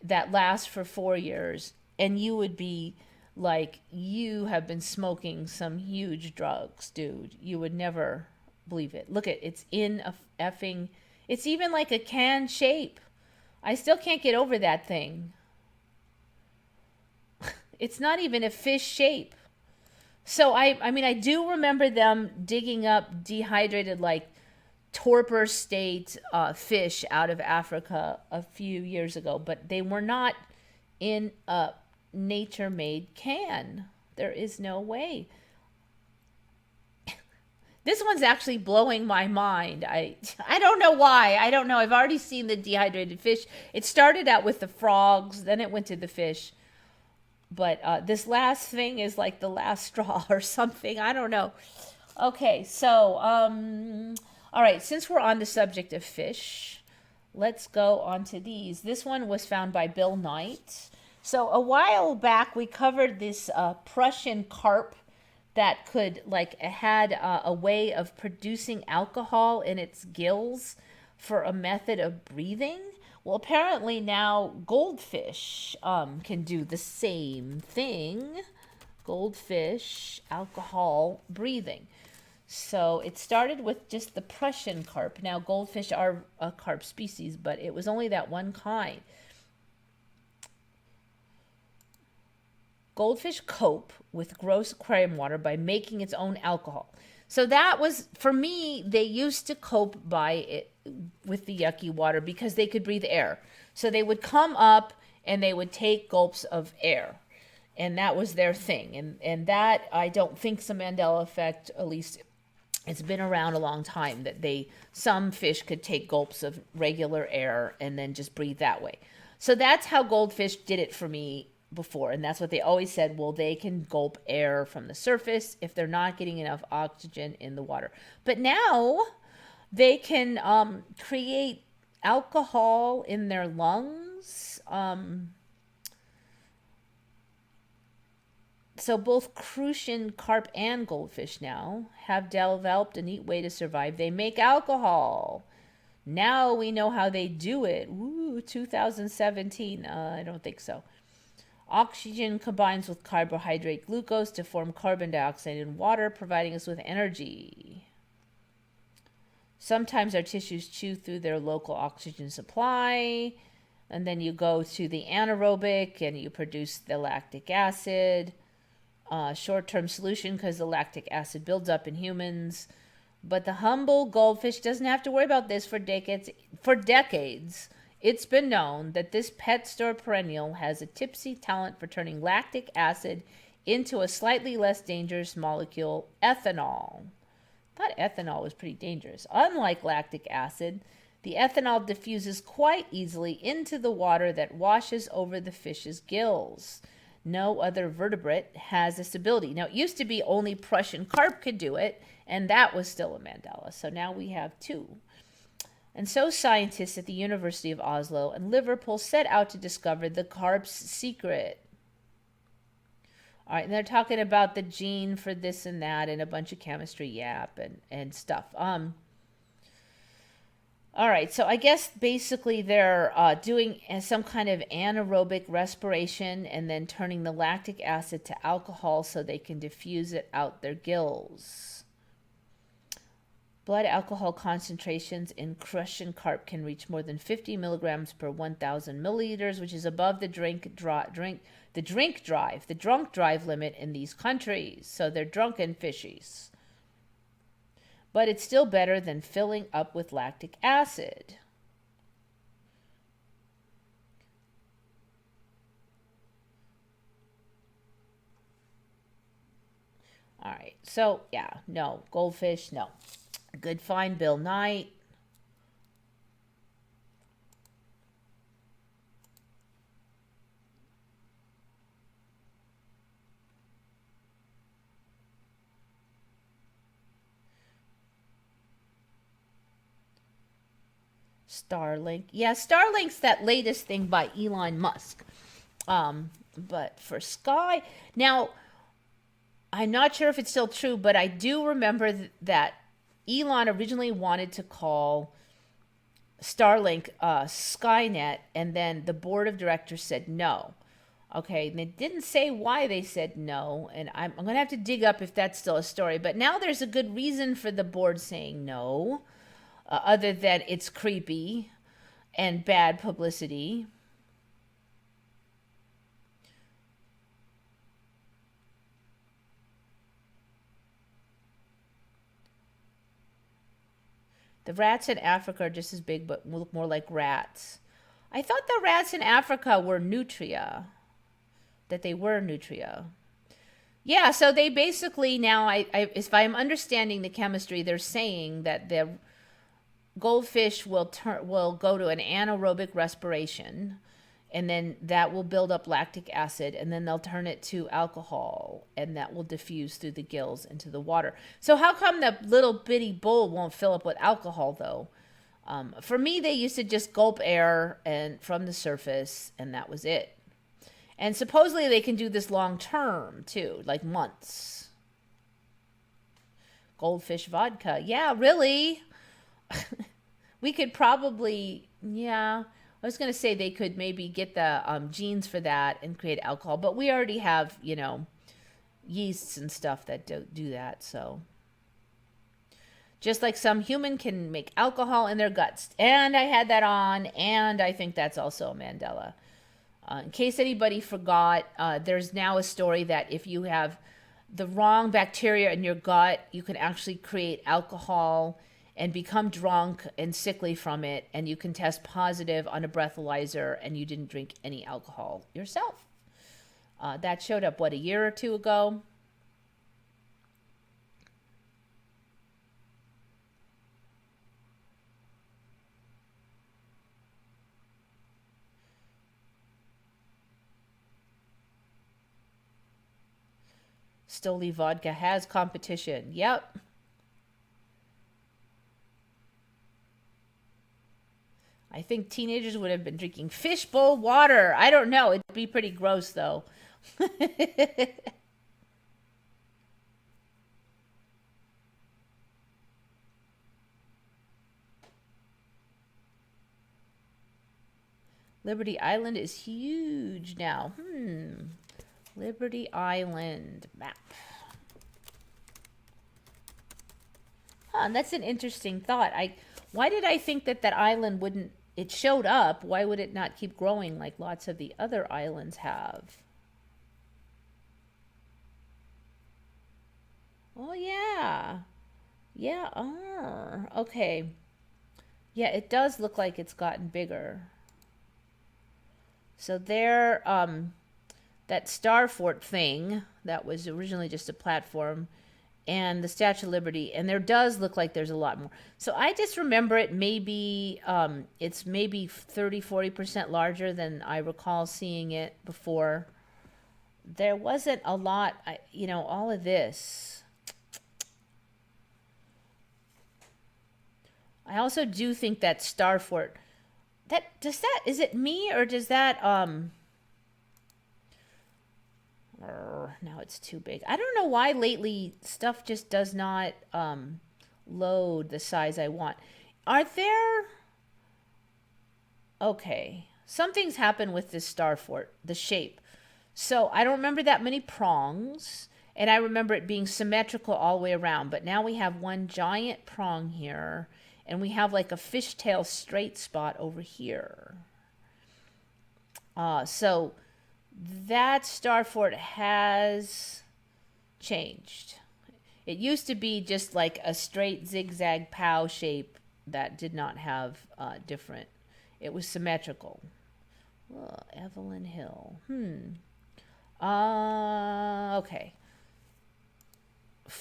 that last for 4 years, and you would be like, you have been smoking some huge drugs, dude. You would never believe it. Look it's in a effing, it's even like a can shape. I still can't get over that thing. It's not even a fish shape. So I mean, I do remember them digging up dehydrated, like torpor state fish out of Africa a few years ago, but they were not in a nature made can. There is no way. This one's actually blowing my mind. I don't know why. I don't know. I've already seen the dehydrated fish. It started out with the frogs, then it went to the fish. But this last thing is like the last straw or something. I don't know. Okay, so all right, since we're on the subject of fish, let's go on to these. This one was found by Bill Knight. So a while back, we covered this Prussian carp that could, like, had a way of producing alcohol in its gills for a method of breathing. Well, apparently now goldfish can do the same thing. Goldfish, alcohol, breathing. So it started with just the Prussian carp. Now, goldfish are a carp species, but it was only that one kind. Goldfish cope with gross aquarium water by making its own alcohol. So that was, for me, they used to cope by it with the yucky water because they could breathe air. So they would come up and they would take gulps of air. And that was their thing. And that, I don't think's a Mandela effect, at least it's been around a long time, that some fish could take gulps of regular air and then just breathe that way. So that's how goldfish did it for me before, and that's what they always said. Well, they can gulp air from the surface if they're not getting enough oxygen in the water. But now they can create alcohol in their lungs. So both crucian carp and goldfish now have developed a neat way to survive. They make alcohol. Now we know how they do it. Woo, 2017. I don't think so. Oxygen combines with carbohydrate glucose to form carbon dioxide in water, providing us with energy. Sometimes our tissues chew through their local oxygen supply, and then you go to the anaerobic and you produce the lactic acid. Short-term solution because the lactic acid builds up in humans. But the humble goldfish doesn't have to worry about this for decades. For decades. It's been known that this pet store perennial has a tipsy talent for turning lactic acid into a slightly less dangerous molecule, ethanol. I thought ethanol was pretty dangerous. Unlike lactic acid, the ethanol diffuses quite easily into the water that washes over the fish's gills. No other vertebrate has this ability. Now, it used to be only Prussian carp could do it, and that was still a Mandela. So now we have two. And so scientists at the University of Oslo and Liverpool set out to discover the carp's secret. All right, and they're talking about the gene for this and that and a bunch of chemistry yap and stuff. All right, so I guess basically they're doing some kind of anaerobic respiration and then turning the lactic acid to alcohol so they can diffuse it out their gills. Blood alcohol concentrations in crucian carp can reach more than 50 milligrams per 1,000 milliliters, which is above the drunk drive limit in these countries. So they're drunken fishies. But it's still better than filling up with lactic acid. All right, so yeah, no, goldfish, no. Good find, Bill Knight. Starlink. Yeah, Starlink's that latest thing by Elon Musk. But for Sky, now, I'm not sure if it's still true, but I do remember that Elon originally wanted to call Starlink Skynet, and then the board of directors said no. Okay, and they didn't say why they said no, and I'm going to have to dig up if that's still a story. But now there's a good reason for the board saying no, other than it's creepy and bad publicity. The rats in Africa are just as big, but look more like rats. I thought the rats in Africa were nutria. That they were nutria. Yeah, so they basically now, if I'm understanding the chemistry, they're saying that the goldfish will go to an anaerobic respiration, and then that will build up lactic acid, and then they'll turn it to alcohol, and that will diffuse through the gills into the water. So how come the little bitty bowl won't fill up with alcohol, though? For me, they used to just gulp air and from the surface, and that was it. And supposedly they can do this long term, too, like months. Goldfish vodka. Yeah, really? We could probably, yeah. I was going to say they could maybe get the genes for that and create alcohol, but we already have, yeasts and stuff that do that, so. Just like some human can make alcohol in their guts. And I had that on, and I think that's also a Mandela. In case anybody forgot, there's now a story that if you have the wrong bacteria in your gut, you can actually create alcohol and become drunk and sickly from it, and you can test positive on a breathalyzer and you didn't drink any alcohol yourself. That showed up, a year or two ago? Stoli vodka has competition. Yep. I think teenagers would have been drinking fishbowl water. I don't know. It'd be pretty gross, though. Liberty Island is huge now. Liberty Island map. That's an interesting thought. Why did I think that island wouldn't, it showed up, why would it not keep growing like lots of the other islands have? Oh, yeah. Yeah, okay. Yeah, it does look like it's gotten bigger. So there, that Star Fort thing, that was originally just a platform, and the Statue of Liberty, and there does look like there's a lot more. So I just remember it maybe, it's maybe 30-40% larger than I recall seeing it before. There wasn't a lot, all of this. I also do think that Star Fort, is it me, or does that, now it's too big. I don't know why lately stuff just does not load the size I want. Are there... Okay. Something's happened with this Star Fort, the shape. So I don't remember that many prongs, and I remember it being symmetrical all the way around. But now we have one giant prong here, and we have like a fishtail straight spot over here. So... that Star Fort has changed. It used to be just like a straight zigzag POW shape that did not have different. It was symmetrical. Oh, Evelyn Hill. Okay.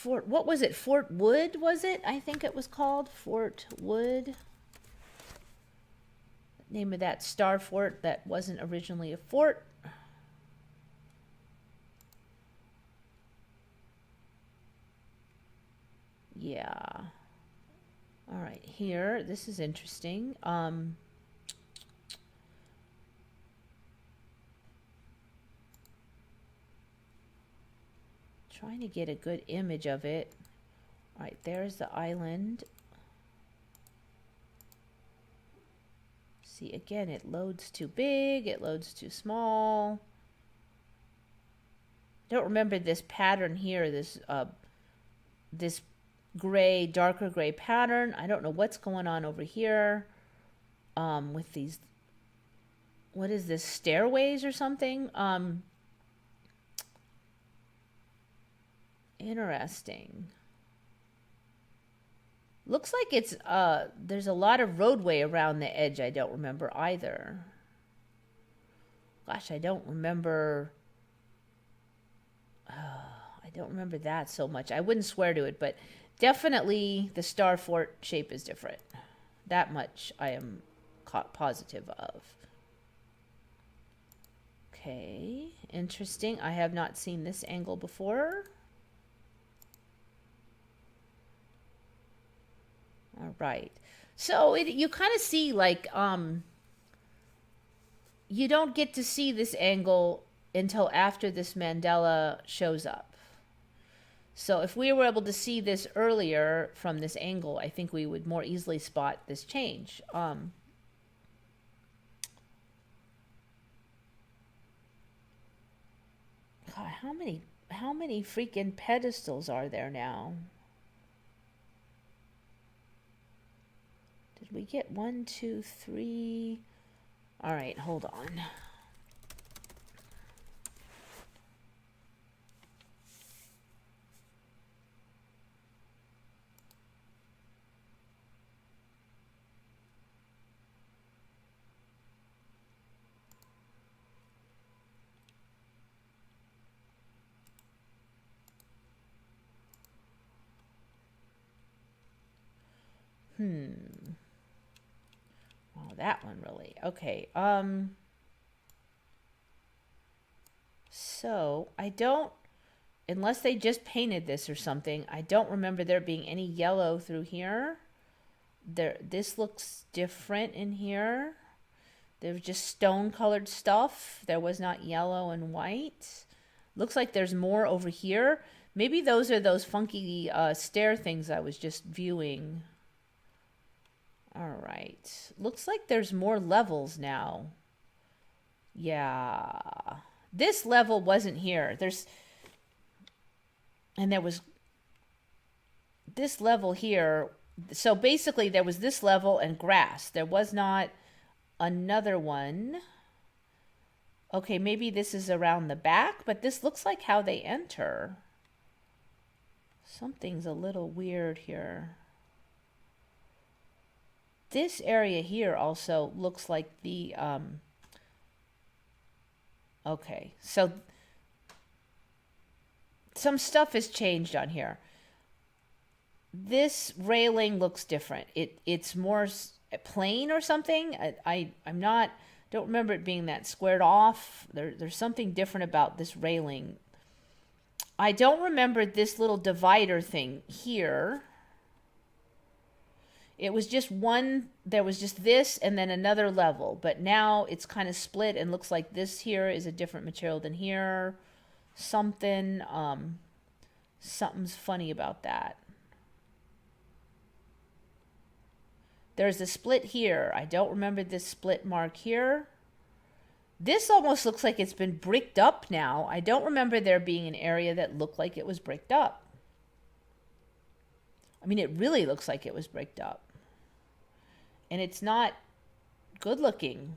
What was it? Fort Wood, was it? I think it was called Fort Wood. Name of that Star Fort that wasn't originally a fort. Yeah. All right, here, this is interesting. Trying to get a good image of it. All right, there's the island. See, again, it loads too big, it loads too small. I don't remember this pattern here, this gray, darker gray pattern. I don't know what's going on over here with these, what is this, stairways or something? Interesting. Looks like it's, there's a lot of roadway around the edge. I don't remember either. Gosh, I don't remember that so much. I wouldn't swear to it, but definitely the star fort shape is different. That much I am positive of. Okay, interesting. I have not seen this angle before. All right. So you kind of see like, you don't get to see this angle until after this Mandela shows up. So if we were able to see this earlier from this angle, I think we would more easily spot this change. God, how many freaking pedestals are there now? Did we get 1, 2, 3? All right, hold on. Oh, that one really. Okay. So I don't, unless they just painted this or something, I don't remember there being any yellow through here. This looks different in here. There was just stone colored stuff. There was not yellow and white. Looks like there's more over here. Maybe those are those funky stair things I was just viewing. All right. Looks like there's more levels now. Yeah. This level wasn't here. There was this level here. So basically there was this level and grass. There was not another one. Okay, maybe this is around the back, but this looks like how they enter. Something's a little weird here. This area here also looks like the, okay, so some stuff has changed on here. This railing looks different. It's more plain or something. Don't remember it being that squared off. There's something different about this railing. I don't remember this little divider thing here. It was just one, there was just this and then another level, but now it's kind of split and looks like this here is a different material than here. Something's funny about that. There's a split here. I don't remember this split mark here. This almost looks like it's been bricked up now. I don't remember there being an area that looked like it was bricked up. I mean, it really looks like it was bricked up. And it's not good looking.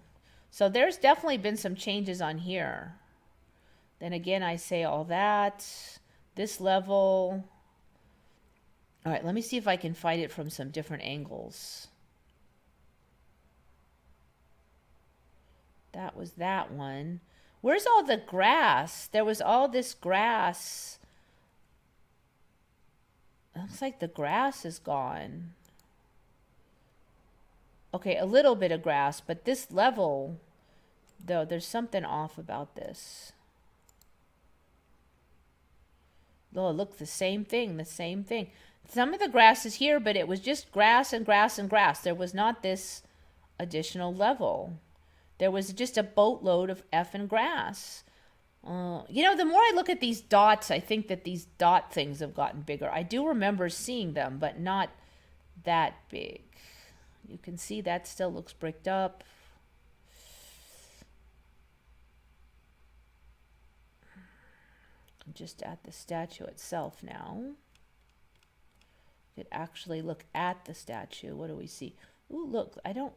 So there's definitely been some changes on here. Then again, I say all that. This level. All right, let me see if I can find it from some different angles. That was that one. Where's all the grass? There was all this grass. Looks like the grass is gone. Okay, a little bit of grass, but this level, though, there's something off about this. Oh, look, the same thing. Some of the grass is here, but it was just grass and grass and grass. There was not this additional level. There was just a boatload of effing grass. You know, the more I look at these dots, I think that these dot things have gotten bigger. I do remember seeing them, but not that big. You can see that still looks bricked up. I'm just at the statue itself now. You could actually look at the statue. What do we see? Ooh, look, I don't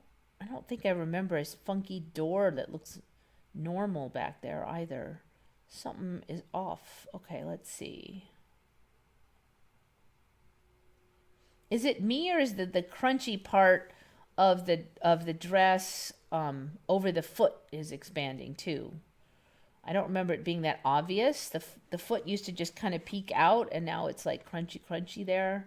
think I remember a funky door that looks normal back there either. Something is off. Okay, let's see. Is it me, or is the crunchy part of the dress over the foot is expanding too? I don't remember it being that obvious. The foot used to just kind of peek out, and now it's like crunchy crunchy there.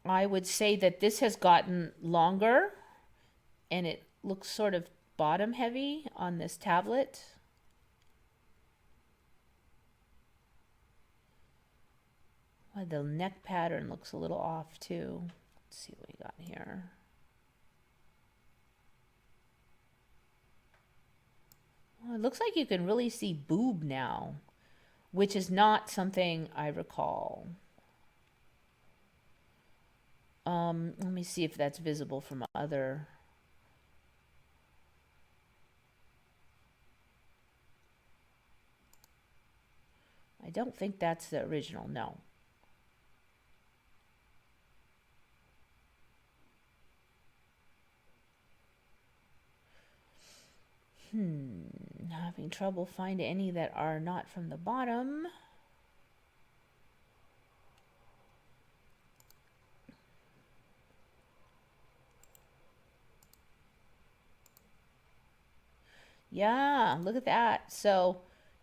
I would say that this has gotten longer, and it looks sort of bottom heavy on this tablet. Well, the neck pattern looks a little off too. Let's see what we got here. Well, it looks like you can really see boob now, which is not something I recall. Let me see if that's visible from other. I don't think that's the original, no. Having trouble finding any that are not from the bottom. Yeah, look at that. So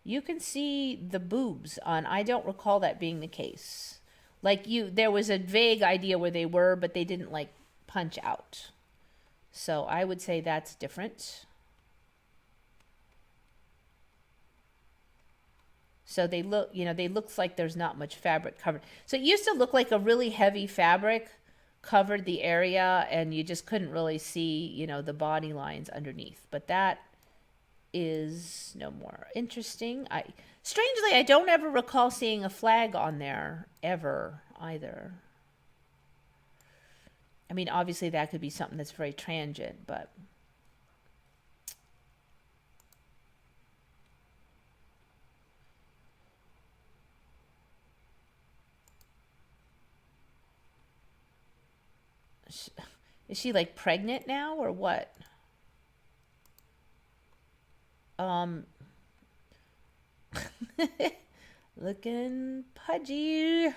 you can see the boobs on, I don't recall that being the case. Like there was a vague idea where they were, but they didn't like punch out. So I would say that's different. So they look, they looks like there's not much fabric covered. So it used to look like a really heavy fabric covered the area, and you just couldn't really see, the body lines underneath. But that is no more. Interesting. Strangely, I don't ever recall seeing a flag on there ever either. I mean, obviously that could be something that's very transient, but is she like pregnant now or what? Looking pudgy. I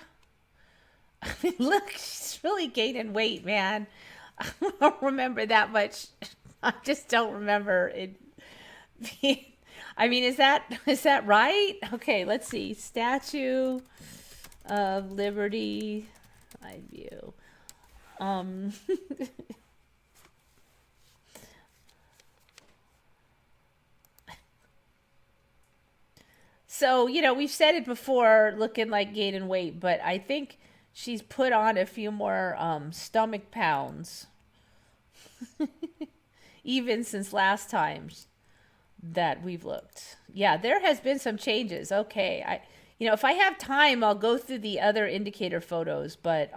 mean, look, she's really gaining weight, man. I don't remember that much. I just don't remember it. I mean, is that right? Okay, let's see. Statue of Liberty side view. So, we've said it before, looking like gaining weight, but I think she's put on a few more stomach pounds, even since last time that we've looked. Yeah, there has been some changes. Okay, if I have time, I'll go through the other indicator photos, but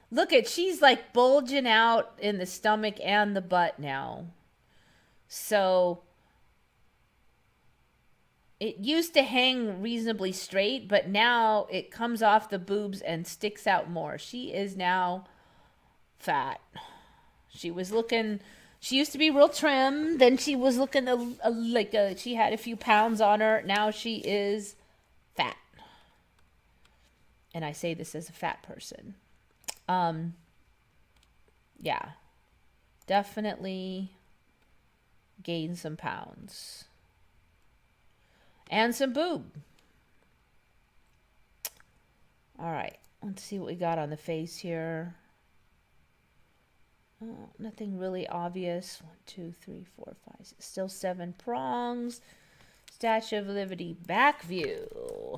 look she's like bulging out in the stomach and the butt now. So it used to hang reasonably straight, but now it comes off the boobs and sticks out more. She is now fat. She used to be real trim. Then she was looking she had a few pounds on her. Now she is fat. And I say this as a fat person. Yeah. Definitely gained some pounds. And some boob. All right. Let's see what we got on the face here. Oh, nothing really obvious. 1, 2, 3, 4, 5, 6. Still 7 prongs. Statue of Liberty back view.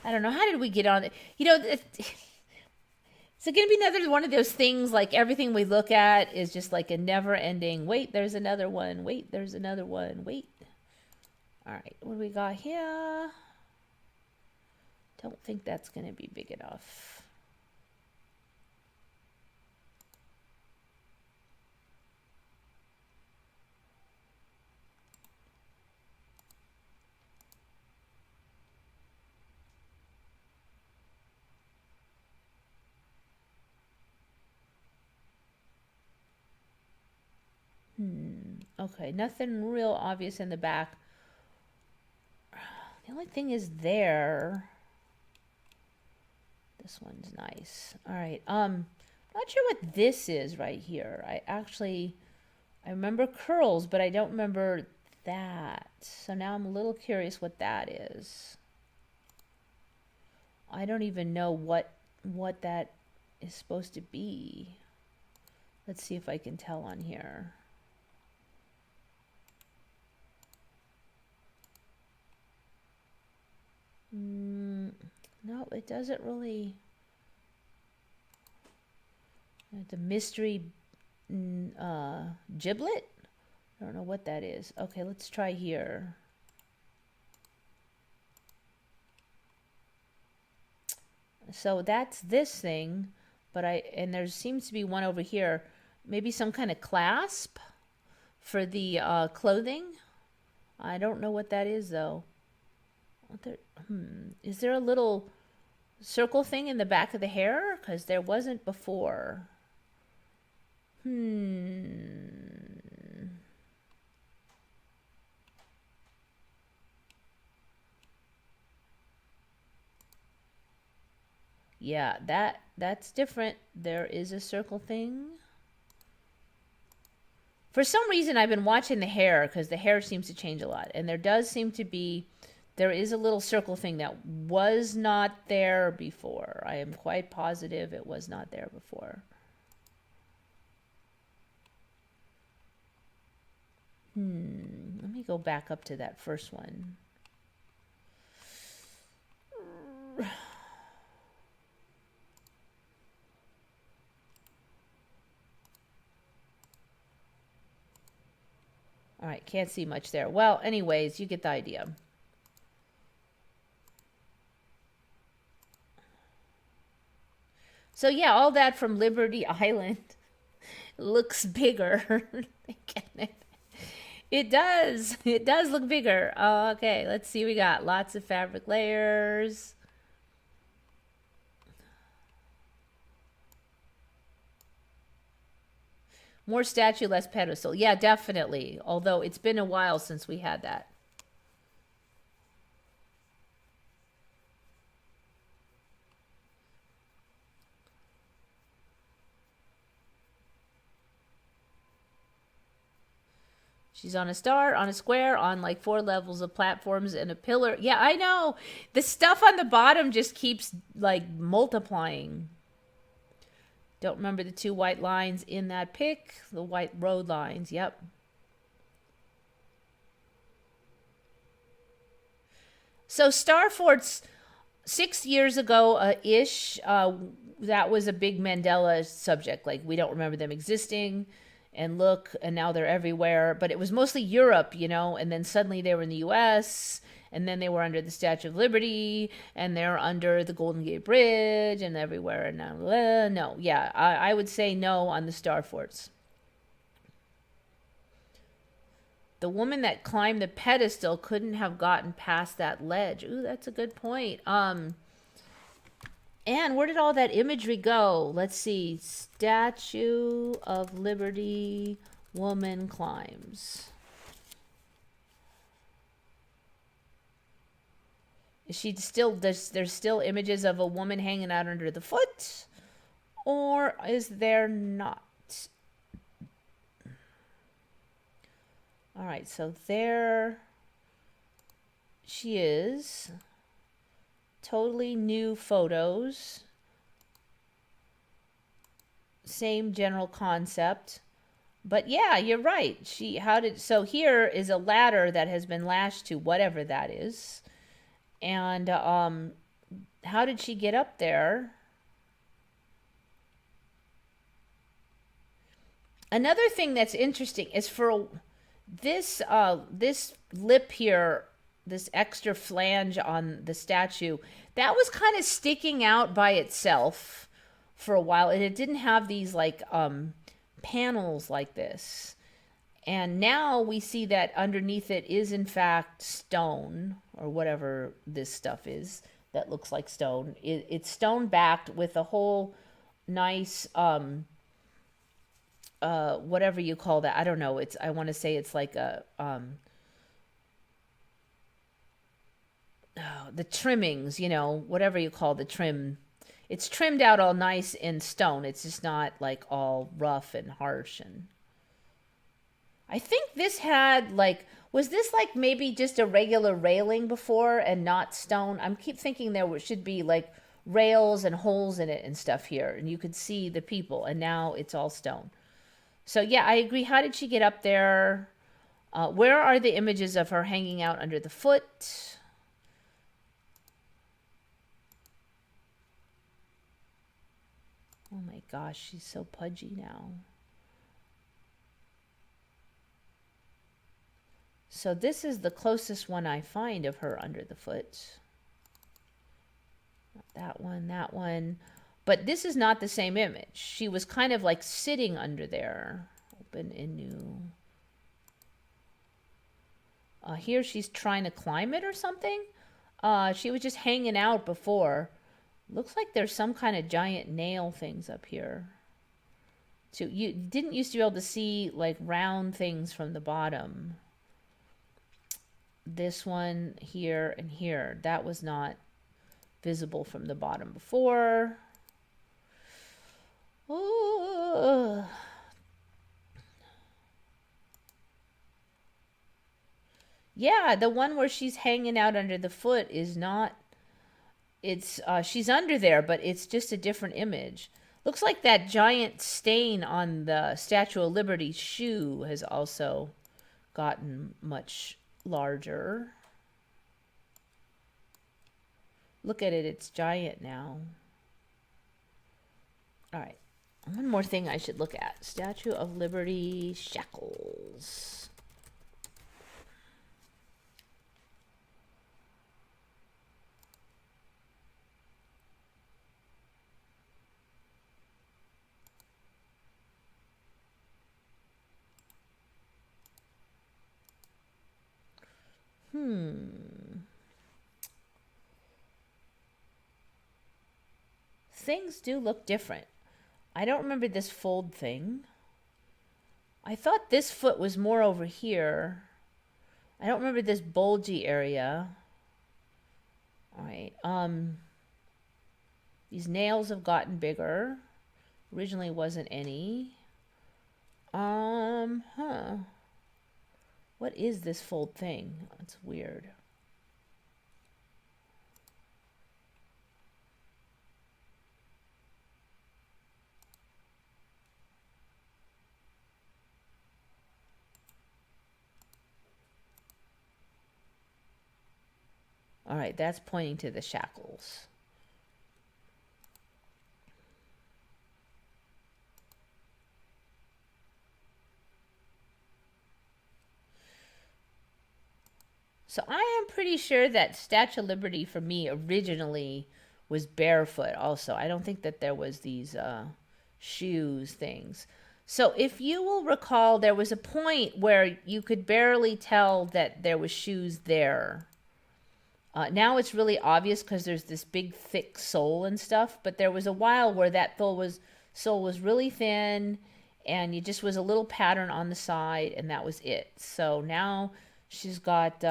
I don't know. How did we get on it? Is it going to be another one of those things like everything we look at is just like a never ending, wait, there's another one. Wait, there's another one. Wait. All right, what do we got here? Don't think that's going to be big enough. Okay, nothing real obvious in the back. The only thing is there. This one's nice. All right. Not sure what this is right here. I remember curls, but I don't remember that. So now I'm a little curious what that is. I don't even know what that is supposed to be. Let's see if I can tell on here. No, it doesn't really. The mystery giblet? I don't know what that is. Okay, let's try here. So that's this thing, and there seems to be one over here. Maybe some kind of clasp for the clothing. I don't know what that is though. Is there a little circle thing in the back of the hair? Because there wasn't before. Yeah, that's different. There is a circle thing. For some reason, I've been watching the hair because the hair seems to change a lot. And there does seem to be, there is a little circle thing that was not there before. I am quite positive it was not there before. Let me go back up to that first one. All right, can't see much there. Well, anyways, you get the idea. So yeah, all that from Liberty Island looks bigger. It does. It does look bigger. Okay, let's see. We got lots of fabric layers. More statue, less pedestal. Yeah, definitely. Although it's been a while since we had that. She's on a star, on a square, on like 4 levels of platforms and a pillar. Yeah, I know. The stuff on the bottom just keeps like multiplying. Don't remember the 2 white lines in that pic. The white road lines. Yep. So Starfort's 6 years ago ish, that was a big Mandela subject. Like, we don't remember them existing. And look, and now they're everywhere. But it was mostly Europe, you know, and then suddenly they were in the US, and then they were under the Statue of Liberty, and they're under the Golden Gate Bridge, and everywhere. And now, no, yeah, I would say no on the Star Forts. The woman that climbed the pedestal couldn't have gotten past that ledge. Ooh, that's a good point. And where did all that imagery go? Let's see. Statue of Liberty, woman climbs. Is she still, there's still images of a woman hanging out under the foot? Or is there not? All right, so there she is. Totally new photos. Same general concept. But yeah, you're right. So here is a ladder that has been lashed to whatever that is. And how did she get up there? Another thing that's interesting is for this lip here, this extra flange on the statue, that was kind of sticking out by itself for a while, and it didn't have these like panels like this. And now we see that underneath it is in fact stone, or whatever this stuff is that looks like stone. It's stone backed with a whole nice whatever you call that. I don't know. I want to say it's like the trimmings, whatever you call the trim. It's trimmed out all nice in stone. It's just not like all rough and harsh. And I think this had like, was this like maybe just a regular railing before and not stone? I keep thinking should be like rails and holes in it and stuff here, and you could see the people, and now it's all stone. So yeah, I agree. How did she get up there? Where are the images of her hanging out under the foot? Oh my gosh, she's so pudgy now. So this is the closest one I find of her under the foot. That one, that one. But this is not the same image. She was kind of like sitting under there. Open in new. Here she's trying to climb it or something. She was just hanging out before. Looks like there's some kind of giant nail things up here. So you didn't used to be able to see like round things from the bottom. This one here and here, that was not visible from the bottom before. Oh. Yeah, the one where she's hanging out under the foot is not, she's under there, but it's just a different image. Looks like that giant stain on the Statue of Liberty's shoe has also gotten much larger. Look at it, it's giant now. All right, one more thing I should look at. Statue of Liberty shackles. Things do look different. I don't remember this fold thing. I thought this foot was more over here. I don't remember this bulgy area. All right. These nails have gotten bigger. Originally wasn't any. What is this fold thing? That's weird. All right, that's pointing to the shackles. So I am pretty sure that Statue of Liberty for me originally was barefoot also. I don't think that there was these shoes things. So if you will recall, there was a point where you could barely tell that there was shoes there. Now it's really obvious because there's this big thick sole and stuff, but there was a while where that sole was really thin and it just was a little pattern on the side and that was it. So now she's got,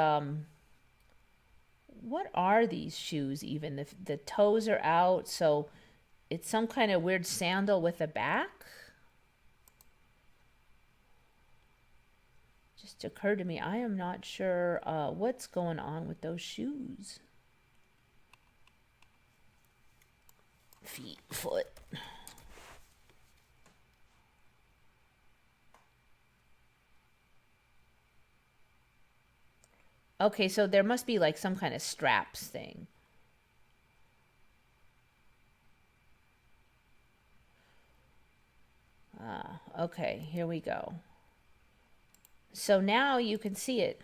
what are these shoes even? The toes are out, so it's some kind of weird sandal with a back. Just occurred to me, I am not sure what's going on with those shoes. Feet, foot. Okay, so there must be like some kind of straps thing. Okay, here we go. So now you can see it.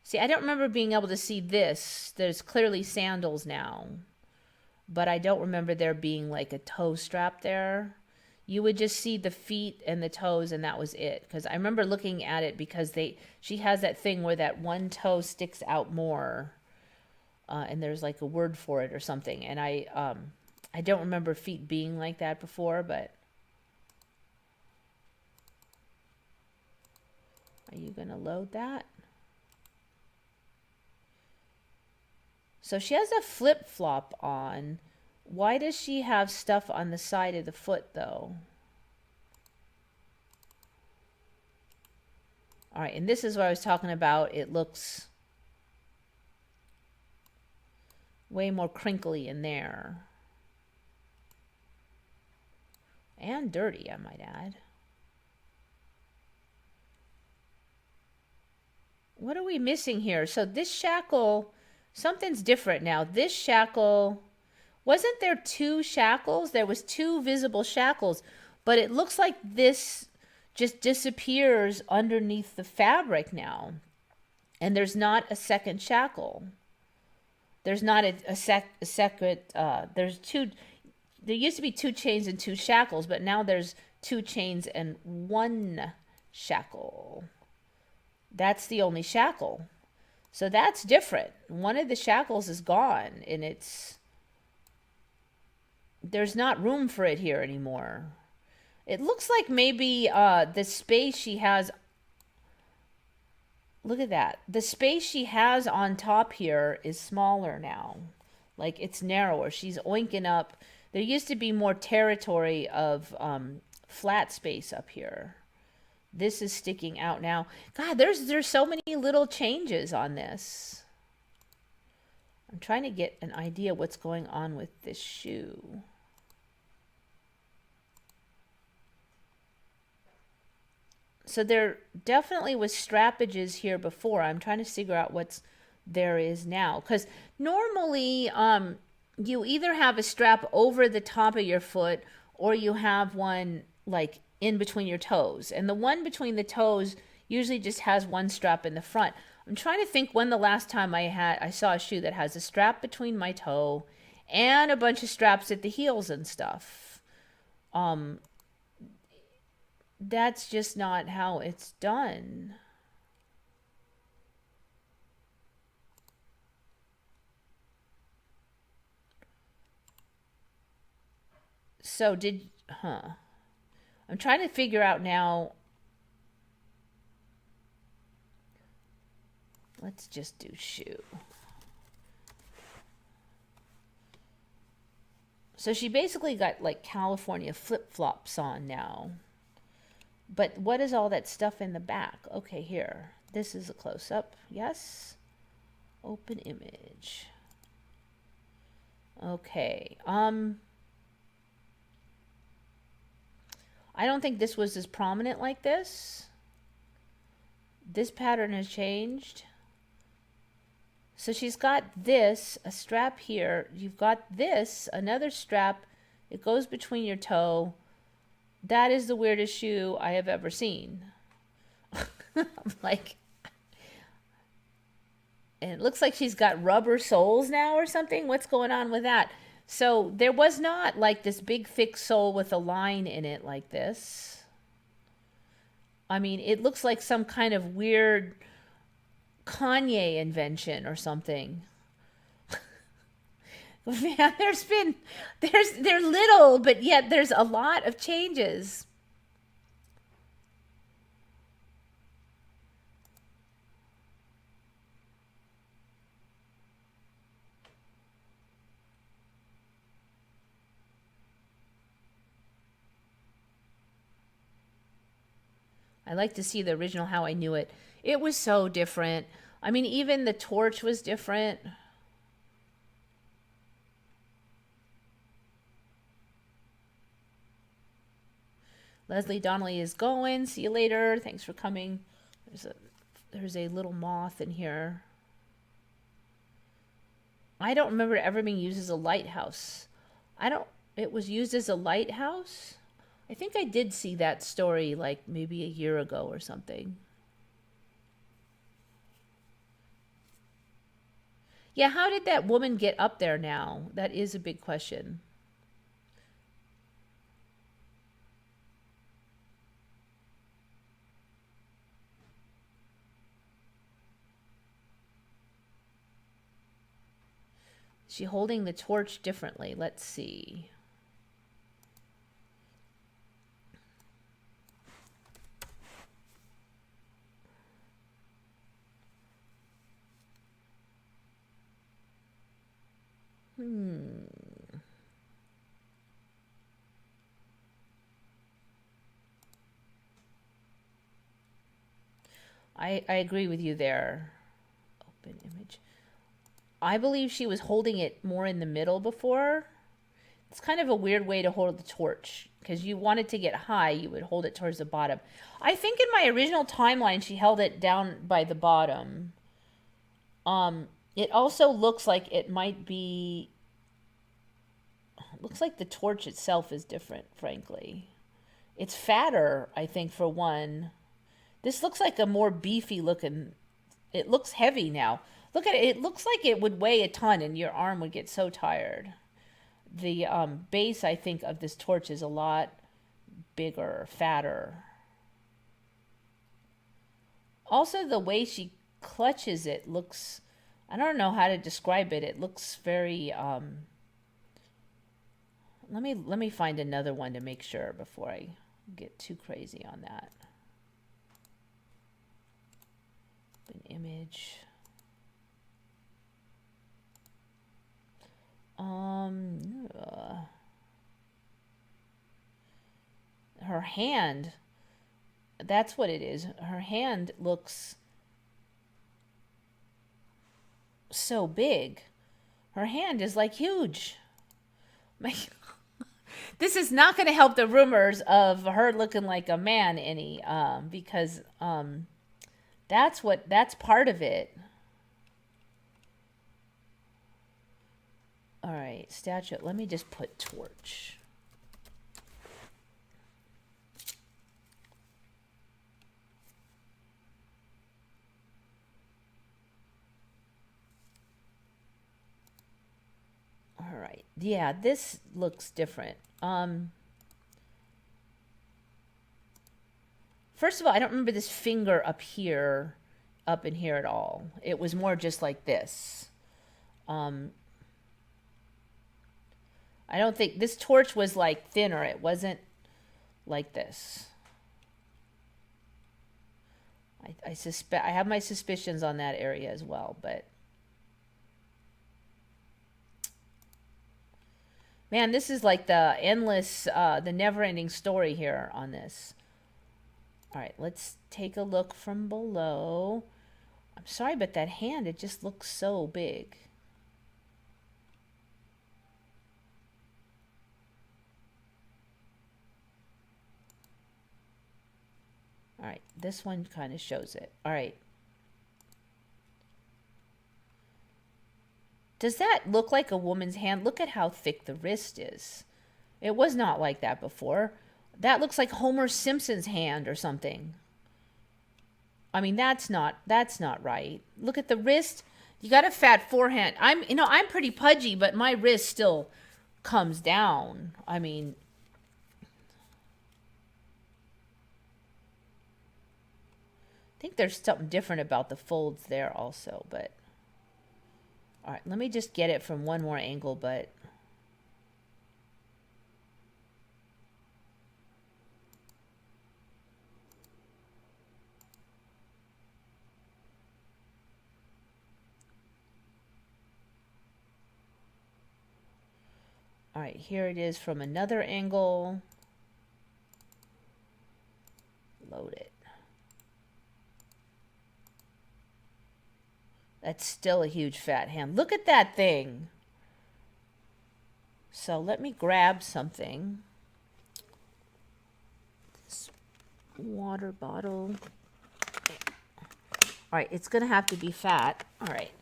See, I don't remember being able to see this. There's clearly sandals now. But I don't remember there being like a toe strap there. You would just see the feet and the toes and that was it. Because I remember looking at it because she has that thing where that one toe sticks out more. And there's like a word for it or something. And I I don't remember feet being like that before, but are you going to load that? So she has a flip-flop on. Why does she have stuff on the side of the foot, though? All right, and this is what I was talking about. It looks way more crinkly in there. And dirty, I might add. What are we missing here? So this shackle, something's different now. This shackle, wasn't there two shackles? There was two visible shackles, but it looks like this just disappears underneath the fabric now. And there's not a second shackle. There's not a second, there's two, there used to be two chains and two shackles, but now there's two chains and one shackle. That's the only shackle. So that's different. One of the shackles is gone, and there's not room for it here anymore. It looks like maybe the space she has, look at that. The space she has on top here is smaller now. Like, it's narrower. She's oinking up. There used to be more territory of flat space up here. This is sticking out now. God, there's so many little changes on this. I'm trying to get an idea what's going on with this shoe. So there definitely was strappages here before. I'm trying to figure out what's there is now. Because normally you either have a strap over the top of your foot or you have one like in between your toes. And the one between the toes usually just has one strap in the front. I'm trying to think when the last time I saw a shoe that has a strap between my toe and a bunch of straps at the heels and stuff. That's just not how it's done. So I'm trying to figure out now. Let's just do shoe. So she basically got like California flip-flops on now. But what is all that stuff in the back? Okay, here. This is a close-up. Yes. Open image. Okay. I don't think this was as prominent like this. This pattern has changed. So she's got this, a strap here. You've got this, another strap. It goes between your toe. That is the weirdest shoe I have ever seen. I'm like, and it looks like she's got rubber soles now or something. What's going on with that? So there was not like this big thick sole with a line in it like this. I mean, it looks like some kind of weird Kanye invention or something. Man, they're little, but yet there's a lot of changes. I like to see the original How I Knew It. It was so different. I mean, even the torch was different. Leslie Donnelly is going. See you later. Thanks for coming. There's a little moth in here. I don't remember it ever being used as a lighthouse. It was used as a lighthouse? I think I did see that story like maybe a year ago or something. Yeah, how did that woman get up there now? That is a big question. she holding the torch differently? Let's see. I agree with you there. Open image. I believe she was holding it more in the middle before. It's kind of a weird way to hold the torch, because you want it to get high, you would hold it towards the bottom. I think in my original timeline, she held it down by the bottom. It also looks like it might be... Looks like the torch itself is different, frankly. It's fatter, I think, for one. This looks like a more beefy looking... It looks heavy now. Look at it. It looks like it would weigh a ton and your arm would get so tired. The base, I think, of this torch is a lot bigger, fatter. Also, the way she clutches it looks... I don't know how to describe it. It looks very... Let me find another one to make sure before I get too crazy on that. Open image. Her hand, that's what it is. Her hand looks so big. Her hand is like huge. This is not going to help the rumors of her looking like a man any, because that's part of it. All right, statue. Let me just put torch. All right. Yeah, this looks different. First of all, I don't remember this finger up in here at all. It was more just like this. I don't think this torch was like thinner. It wasn't like this. I suspect, I have my suspicions on that area as well, but man, this is like the endless, the never-ending story here on this. All right, let's take a look from below. I'm sorry, but that hand, it just looks so big. All right, this one kind of shows it. All right. Does that look like a woman's hand? Look at how thick the wrist is. It was not like that before. That looks like Homer Simpson's hand or something. I mean, that's not right. Look at the wrist. You got a fat forehand. I'm pretty pudgy, but my wrist still comes down. I mean, I think there's something different about the folds there also, but all right, let me just get it from one more angle, but all right, here it is from another angle. Load it. That's still a huge fat hand. Look at that thing. So let me grab something. This water bottle. All right, it's going to have to be fat. All right.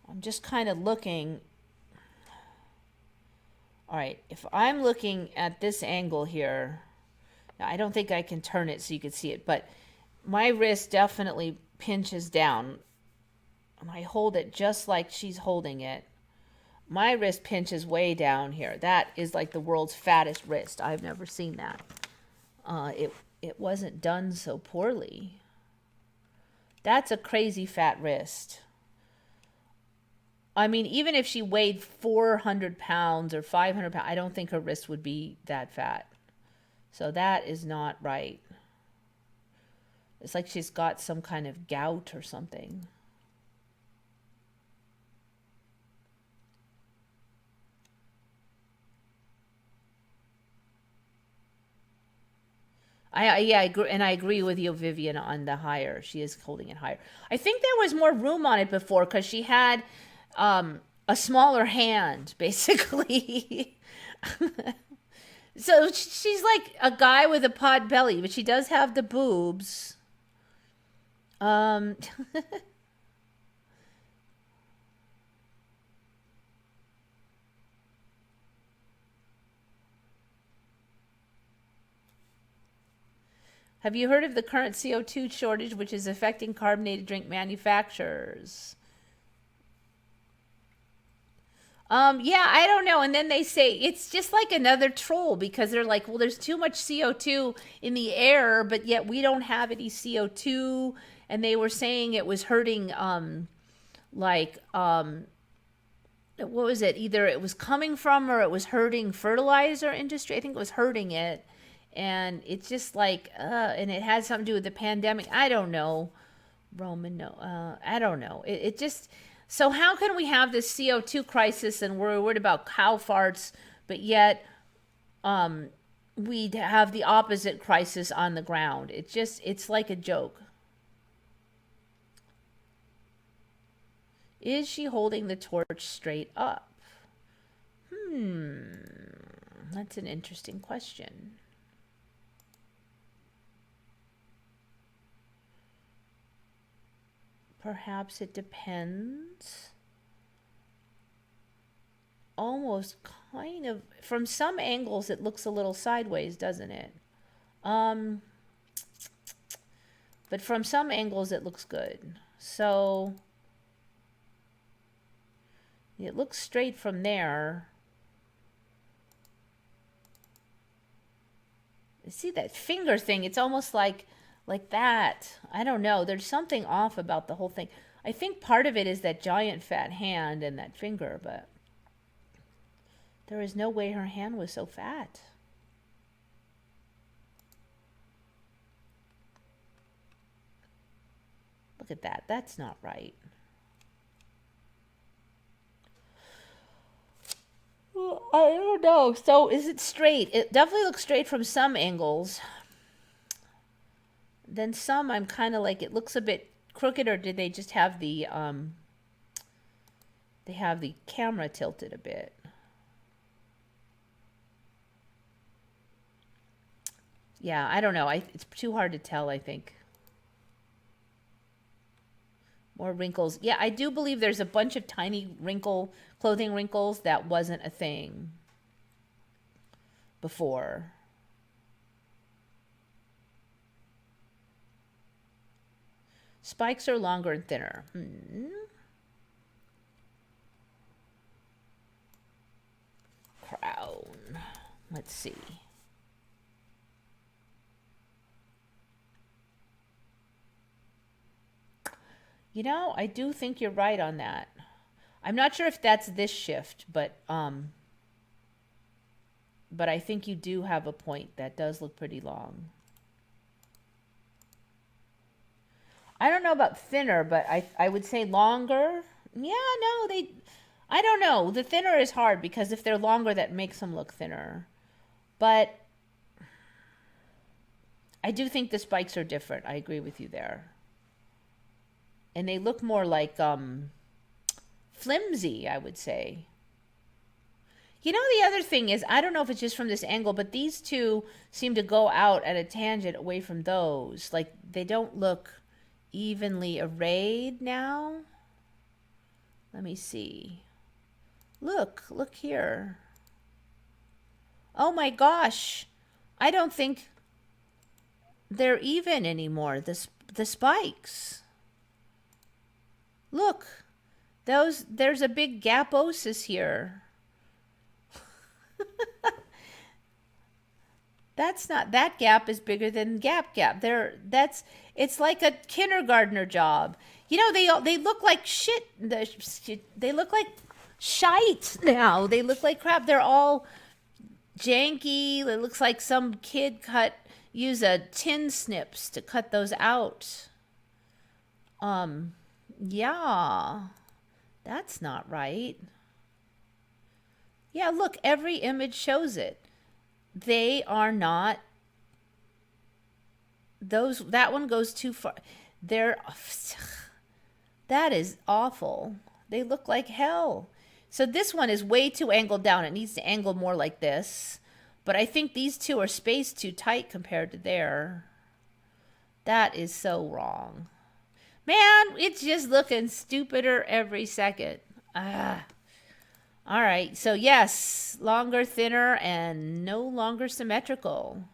I'm just kind of looking. All right, if I'm looking at this angle here, now I don't think I can turn it so you can see it, but my wrist definitely pinches down. And I hold it just like she's holding it. My wrist pinches way down here. That is like the world's fattest wrist. I've never seen that. It wasn't done so poorly. That's a crazy fat wrist. I mean, even if she weighed 400 pounds or 500 pounds, I don't think her wrist would be that fat. So that is not right. It's like she's got some kind of gout or something. Yeah, I agree, and I agree with you, Vivian, on the higher. She is holding it higher. I think there was more room on it before because she had a smaller hand, basically. So she's like a guy with a pot belly, but she does have the boobs. Um, have you heard of the current CO2 shortage, which is affecting carbonated drink manufacturers? Yeah, I don't know. And then they say it's just like another troll because they're like, well, there's too much CO2 in the air, but yet we don't have any CO2. And they were saying it was hurting, like, what was it? Either it was coming from or it was hurting fertilizer industry. I think it was hurting it. And it's just like, and it had something to do with the pandemic. I don't know. Roman, no, I don't know. It just, so how can we have this CO2 crisis and we're worried about cow farts, but yet we have the opposite crisis on the ground? It just, it's like a joke. Is she holding the torch straight up? That's an interesting question. Perhaps it depends. Almost kind of, from some angles, it looks a little sideways, doesn't it? But from some angles, it looks good. So it looks straight from there. See that finger thing? It's almost like that. I don't know. There's something off about the whole thing. I think part of it is that giant fat hand and that finger, but there is no way her hand was so fat. Look at that. That's not right. I don't know. So is it straight? It definitely looks straight from some angles. Then some I'm kind of like, it looks a bit crooked, or did they just have the camera tilted a bit? Yeah, I don't know. It's too hard to tell, I think. More wrinkles. Yeah, I do believe there's a bunch of tiny clothing wrinkles that wasn't a thing before. Spikes are longer and thinner. Crown. Let's see. You know, I do think you're right on that. I'm not sure if that's this shift, but I think you do have a point. That does look pretty long. I don't know about thinner, but I would say longer. Yeah, no, I don't know. The thinner is hard because if they're longer, that makes them look thinner. But I do think the spikes are different. I agree with you there. And they look more like flimsy, I would say. You know, the other thing is, I don't know if it's just from this angle, but these two seem to go out at a tangent away from those. Like, they don't look evenly arrayed now. Let me see. Look here. Oh my gosh. I don't think they're even anymore. The spikes. Look. There's a big gaposis here. That's not, that gap is bigger than gap. It's like a kindergartner job. You know, they look like shit. They look like shite now. They look like crap. They're all janky. It looks like some kid use a tin snips to cut those out. Yeah. That's not right. Yeah, look, every image shows it. They are not, that one goes too far. That is awful. They look like hell. So this one is way too angled down. It needs to angle more like this. But I think these two are spaced too tight compared to there. That is so wrong. Man, it's just looking stupider every second. All right, so yes, longer, thinner, and no longer symmetrical.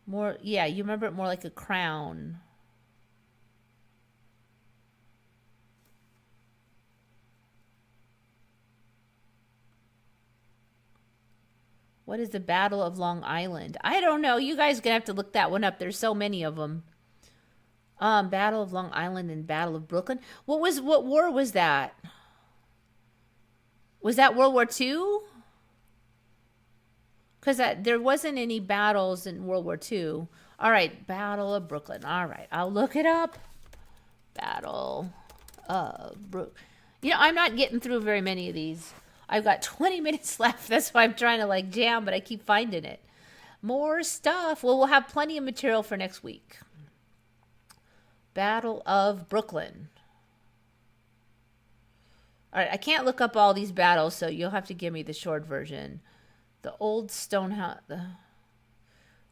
More, yeah, you remember it more like a crown. What is the Battle of Long Island? I don't know. You guys are going to have to look that one up. There's so many of them. Battle of Long Island and Battle of Brooklyn. What war was that? Was that World War II? Because there wasn't any battles in World War II. All right, Battle of Brooklyn. All right, I'll look it up. Battle of Brooklyn. You know, I'm not getting through very many of these. I've got 20 minutes left. That's why I'm trying to like jam, but I keep finding it. More stuff. Well, we'll have plenty of material for next week. Battle of Brooklyn. All right, I can't look up all these battles, so you'll have to give me the short version. The Old Stonehouse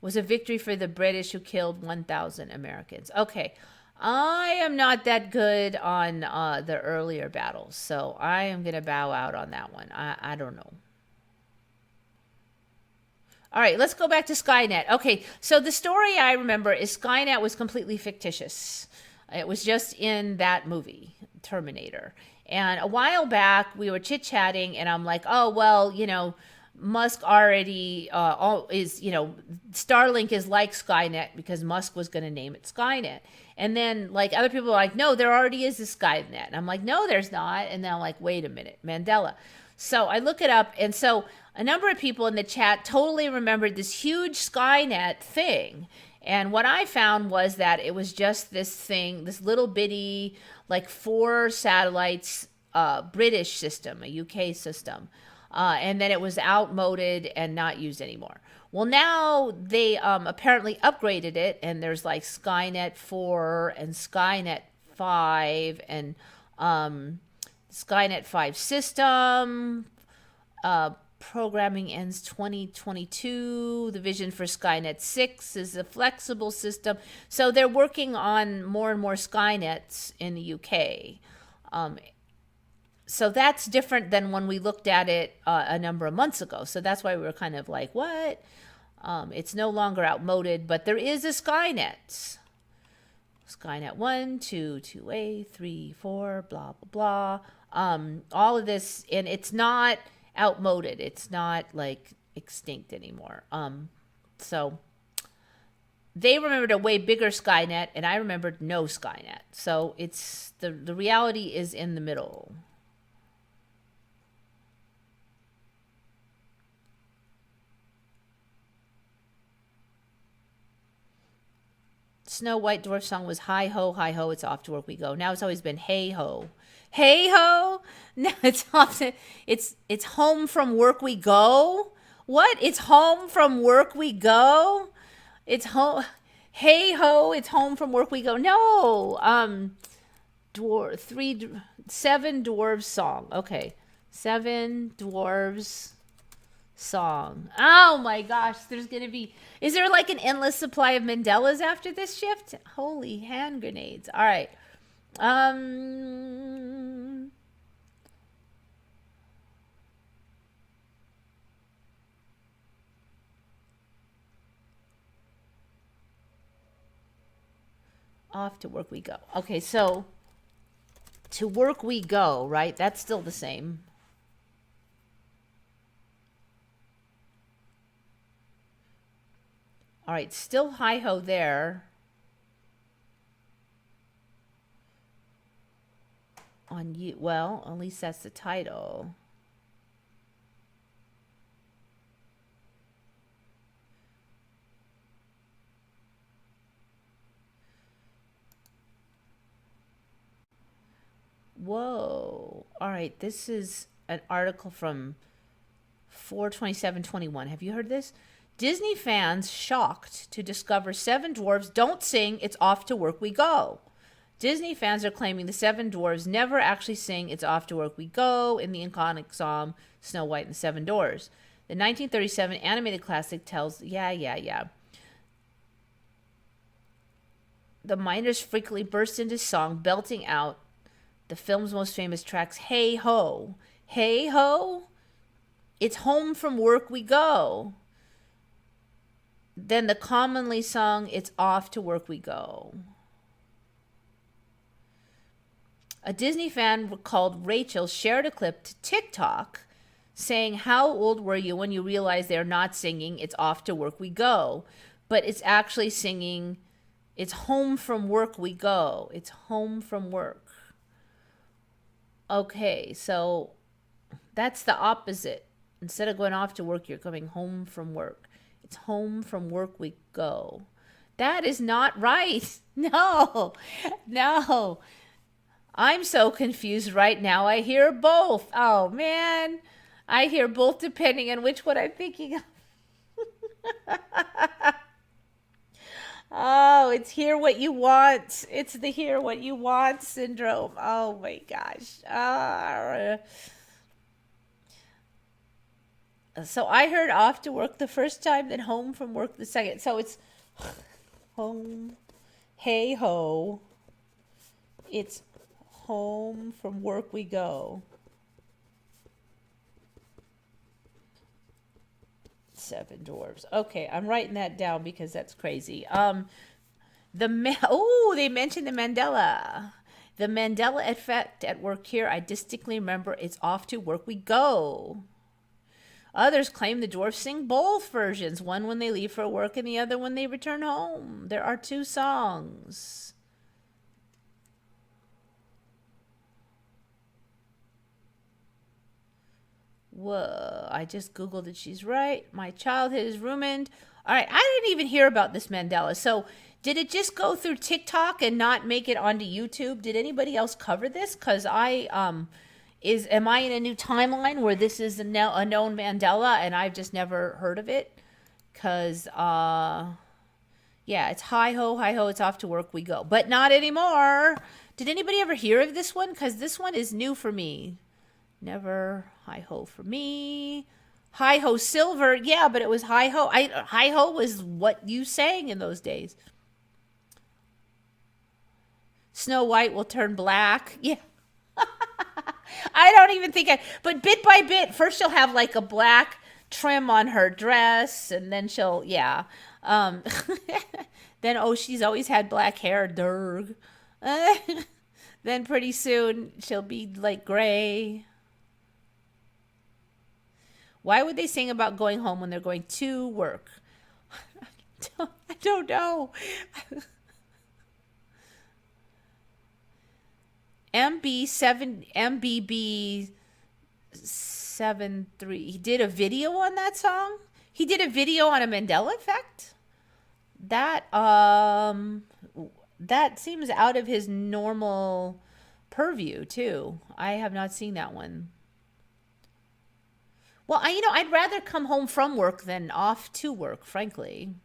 was a victory for the British, who killed 1,000 Americans. Okay, I am not that good on the earlier battles, so I am going to bow out on that one. I don't know. All right, let's go back to Skynet. Okay, so the story I remember is Skynet was completely fictitious. It was just in that movie, Terminator. And a while back, we were chit-chatting, and I'm like, oh, well, you know, Musk already Starlink is like Skynet because Musk was going to name it Skynet. And then, like, other people are like, no, there already is a Skynet. And I'm like, no, there's not. And then I'm like, wait a minute, Mandela. So I look it up, and so a number of people in the chat totally remembered this huge Skynet thing. And what I found was that it was just this thing, this little bitty, like 4 satellites, British system, a UK system. And then it was outmoded and not used anymore. Well, now they apparently upgraded it, and there's like Skynet 4 and Skynet 5 and Skynet 5 system. Programming ends 2022. The vision for Skynet 6 is a flexible system. So they're working on more and more Skynets in the UK. So that's different than when we looked at it a number of months ago. So that's why we were kind of like, what? It's no longer outmoded, but there is a Skynet. Skynet 1, 2, 2A, 3, 4, blah, blah, blah. All of this, and it's not outmoded. It's not like extinct anymore. So they remembered a way bigger Skynet, and I remembered no Skynet. So it's the reality is in the middle. Snow White dwarf song was hi ho, it's off to work we go. Now it's always been hey ho. Hey ho? No, it's often it's home from work we go. What? It's home from work we go? It's home. Hey ho, it's home from work we go. No. 7 dwarves song. Okay. 7 dwarves song. Oh my gosh, is there like an endless supply of Mandelas after this shift? Holy hand grenades. All right. Off to work we go. Okay, so to work we go, right? That's still the same. All right, still hi-ho there. On you, well, at least that's the title. Whoa. All right, this is an article from 4/27/21. Have you heard this? Disney fans shocked to discover seven dwarves don't sing It's Off to Work We Go. Disney fans are claiming the seven dwarves never actually sing It's Off to Work We Go in the iconic song Snow White and the Seven Dwarfs. The 1937 animated classic tells, yeah. The miners frequently burst into song, belting out the film's most famous tracks, Hey Ho. Hey Ho, it's home from work we go. Then the commonly sung, It's Off to Work We Go. A Disney fan called Rachel shared a clip to TikTok saying, how old were you when you realized they're not singing It's Off to Work We Go, but it's actually singing It's Home from Work We Go. It's home from work. Okay, so that's the opposite. Instead of going off to work, you're coming home from work. It's home from work we go. That is not right. No. I'm so confused right now. I hear both. Oh, man. I hear both depending on which one I'm thinking of. Oh, it's hear what you want. It's the hear what you want syndrome. Oh, my gosh. So I heard off to work the first time, then home from work the second. So it's home, hey ho. It's home from work we go. Seven dwarves. Okay, I'm writing that down because that's crazy. They mentioned the Mandela. The Mandela effect at work here. I distinctly remember It's Off to Work We Go. Others claim the dwarfs sing both versions, one when they leave for work and the other when they return home. There are two songs. Whoa, I just Googled it. She's right. My childhood is ruined. All right, I didn't even hear about this Mandela. So did it just go through TikTok and not make it onto YouTube? Did anybody else cover this? Because am I in a new timeline where this is a known Mandela and I've just never heard of it? Because, yeah, it's hi ho, it's off to work we go. But not anymore. Did anybody ever hear of this one? Because this one is new for me. Never hi ho for me. Hi ho silver. Yeah, but it was hi ho. Hi ho was what you sang in those days. Snow White will turn black. Yeah. I don't even think but bit by bit, first she'll have like a black trim on her dress and then she'll, yeah. Then, she's always had black hair, derg. Then pretty soon she'll be like gray. Why would they sing about going home when they're going to work? I don't know. MBB73. He did a video on that song? He did a video on a Mandela effect? That seems out of his normal purview too. I have not seen that one. Well, I'd rather come home from work than off to work, frankly.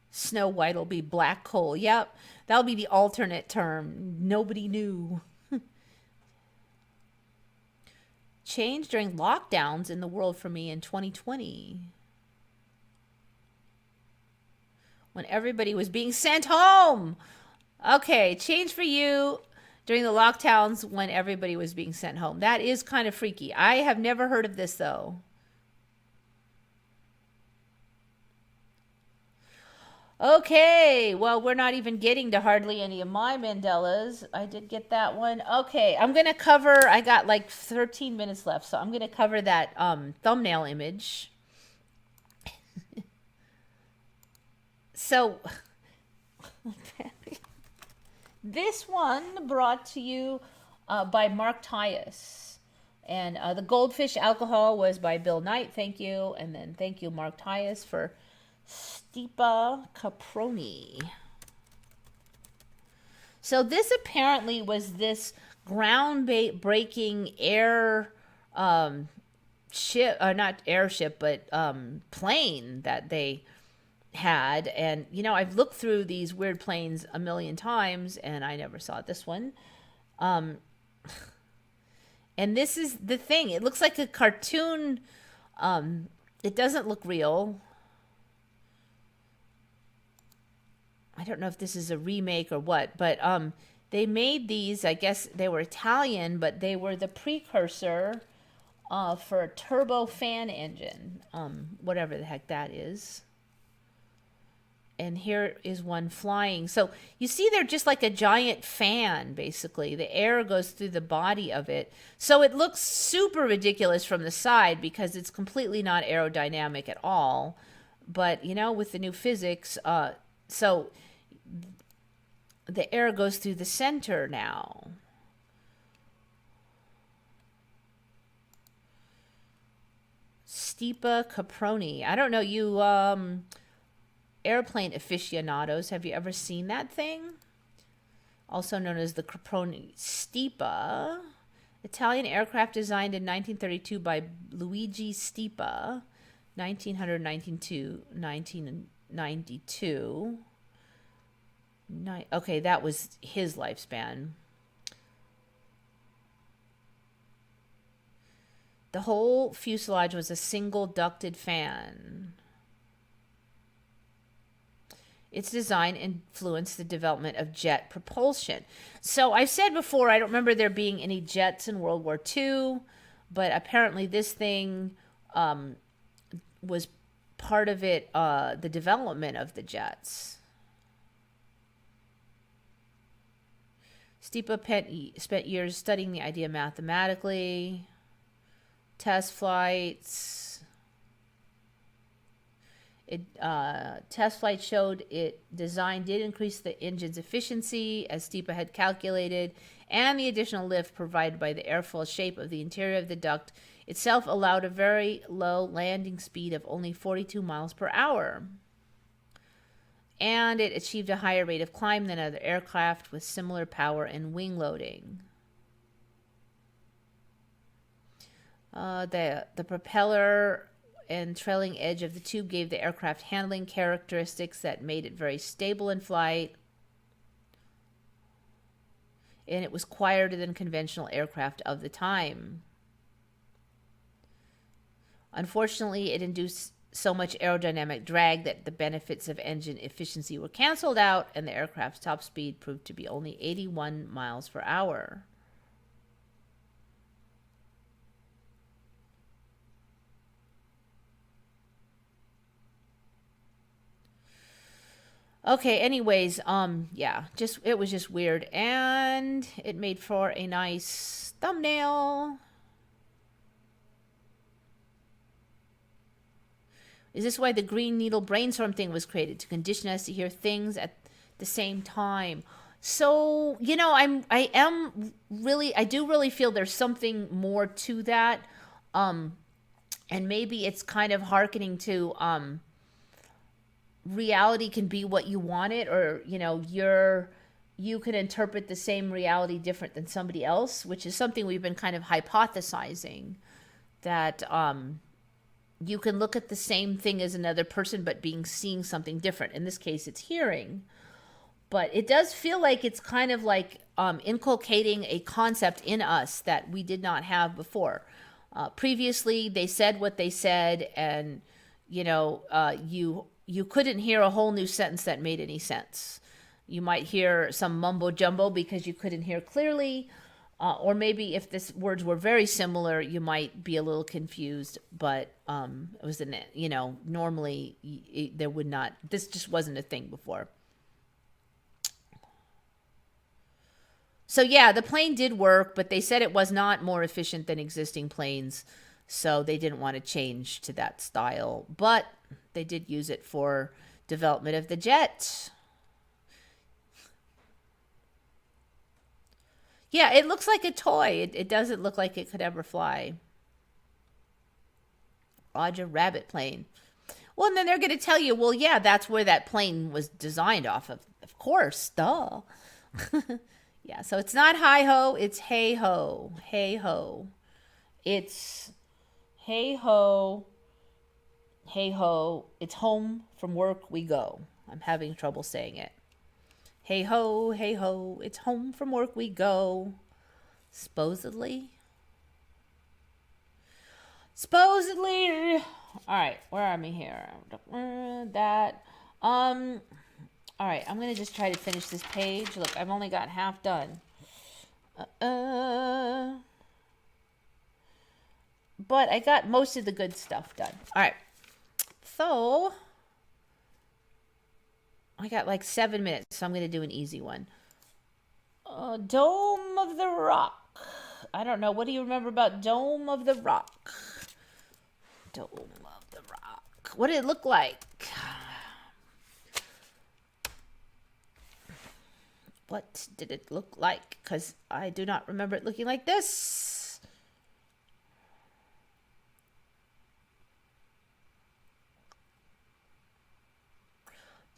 Snow White will be black coal. Yep, that'll be the alternate term. Nobody knew. Changed during lockdowns in the world for me in 2020. When everybody was being sent home. Okay, change for you during the lockdowns when everybody was being sent home. That is kind of freaky. I have never heard of this, though. Okay, well, we're not even getting to hardly any of my Mandelas. I did get that one. Okay, I'm going to cover, I got like 13 minutes left, so I'm going to cover that thumbnail image. So, this one brought to you by Mark Tyus. And the goldfish alcohol was by Bill Knight, thank you. And then thank you, Mark Tyus, for Stipa Caproni. So this apparently was this ground-breaking air ship, or not airship, but plane that they had. And, you know, I've looked through these weird planes a million times, and I never saw this one. And this is the thing. It looks like a cartoon. It doesn't look real. I don't know if this is a remake or what, but they made these. I guess they were Italian, but they were the precursor for a turbo fan engine, whatever the heck that is. And here is one flying. So you see they're just like a giant fan, basically. The air goes through the body of it. So it looks super ridiculous from the side because it's completely not aerodynamic at all. But, you know, with the new physics, so the air goes through the center now. Stipa Caproni. I don't know, you airplane aficionados, have you ever seen that thing? Also known as the Caproni Stipa. Italian aircraft designed in 1932 by Luigi Stipa, 1992. Okay, that was his lifespan. The whole fuselage was a single ducted fan. Its design influenced the development of jet propulsion. So I said before, I don't remember there being any jets in World War II, but apparently this thing was part of it, the development of the jets. Stipa spent years studying the idea mathematically. Test flights. Test flight showed it design did increase the engine's efficiency as Stipa had calculated, and the additional lift provided by the airfoil shape of the interior of the duct itself allowed a very low landing speed of only 42 miles per hour. And it achieved a higher rate of climb than other aircraft with similar power and wing loading. The propeller and trailing edge of the tube gave the aircraft handling characteristics that made it very stable in flight. And it was quieter than conventional aircraft of the time. Unfortunately, it induced so much aerodynamic drag that the benefits of engine efficiency were canceled out, and the aircraft's top speed proved to be only 81 miles per hour. Okay, anyways, yeah, it was just weird, and it made for a nice thumbnail. Is this why the green needle brainstorm thing was created? To condition us to hear things at the same time. So, you know, I do really feel there's something more to that. And maybe it's kind of hearkening to, reality can be what you want it, or, you know, you can interpret the same reality different than somebody else, which is something we've been kind of hypothesizing, that, you can look at the same thing as another person, but seeing something different. In this case, it's hearing. But it does feel like it's kind of like inculcating a concept in us that we did not have before. Previously, they said what they said, and, you know, you couldn't hear a whole new sentence that made any sense. You might hear some mumbo jumbo because you couldn't hear clearly. Or maybe if this words were very similar, you might be a little confused. But it was normally there would not. This just wasn't a thing before. So yeah, the plane did work, but they said it was not more efficient than existing planes, so they didn't want to change to that style. But they did use it for development of the jet. Yeah, it looks like a toy. It doesn't look like it could ever fly. Roger Rabbit plane. Well, and then they're going to tell you, well, yeah, that's where that plane was designed off of. Of course, duh. Yeah, so it's not hi-ho, it's hey-ho. Hey-ho. It's hey-ho. Hey-ho. It's home from work we go. I'm having trouble saying it. Hey-ho, hey-ho. It's home from work we go. Supposedly. Supposedly. All right, where am I here? That. All right, I'm going to just try to finish this page. Look, I've only got half done. But I got most of the good stuff done. All right. So, I got like 7 minutes, so I'm going to do an easy one. Dome of the Rock. I don't know. What do you remember about Dome of the Rock? Dome of the Rock. What did it look like? What did it look like? Because I do not remember it looking like this.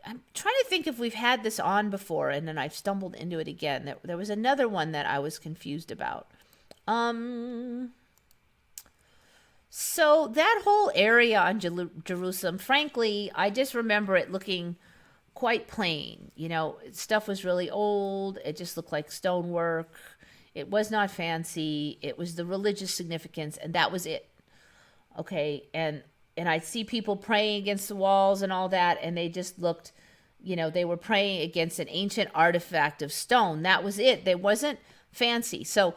I'm trying to think if we've had this on before and then I've stumbled into it again. There was another one that I was confused about. So that whole area on Jerusalem, frankly, I just remember it looking quite plain. Stuff was really old. It just looked like stonework. It was not fancy. It was the religious significance, and that was it. Okay, and I'd see people praying against the walls and all that, and they just looked, they were praying against an ancient artifact of stone. That was it. They wasn't fancy. So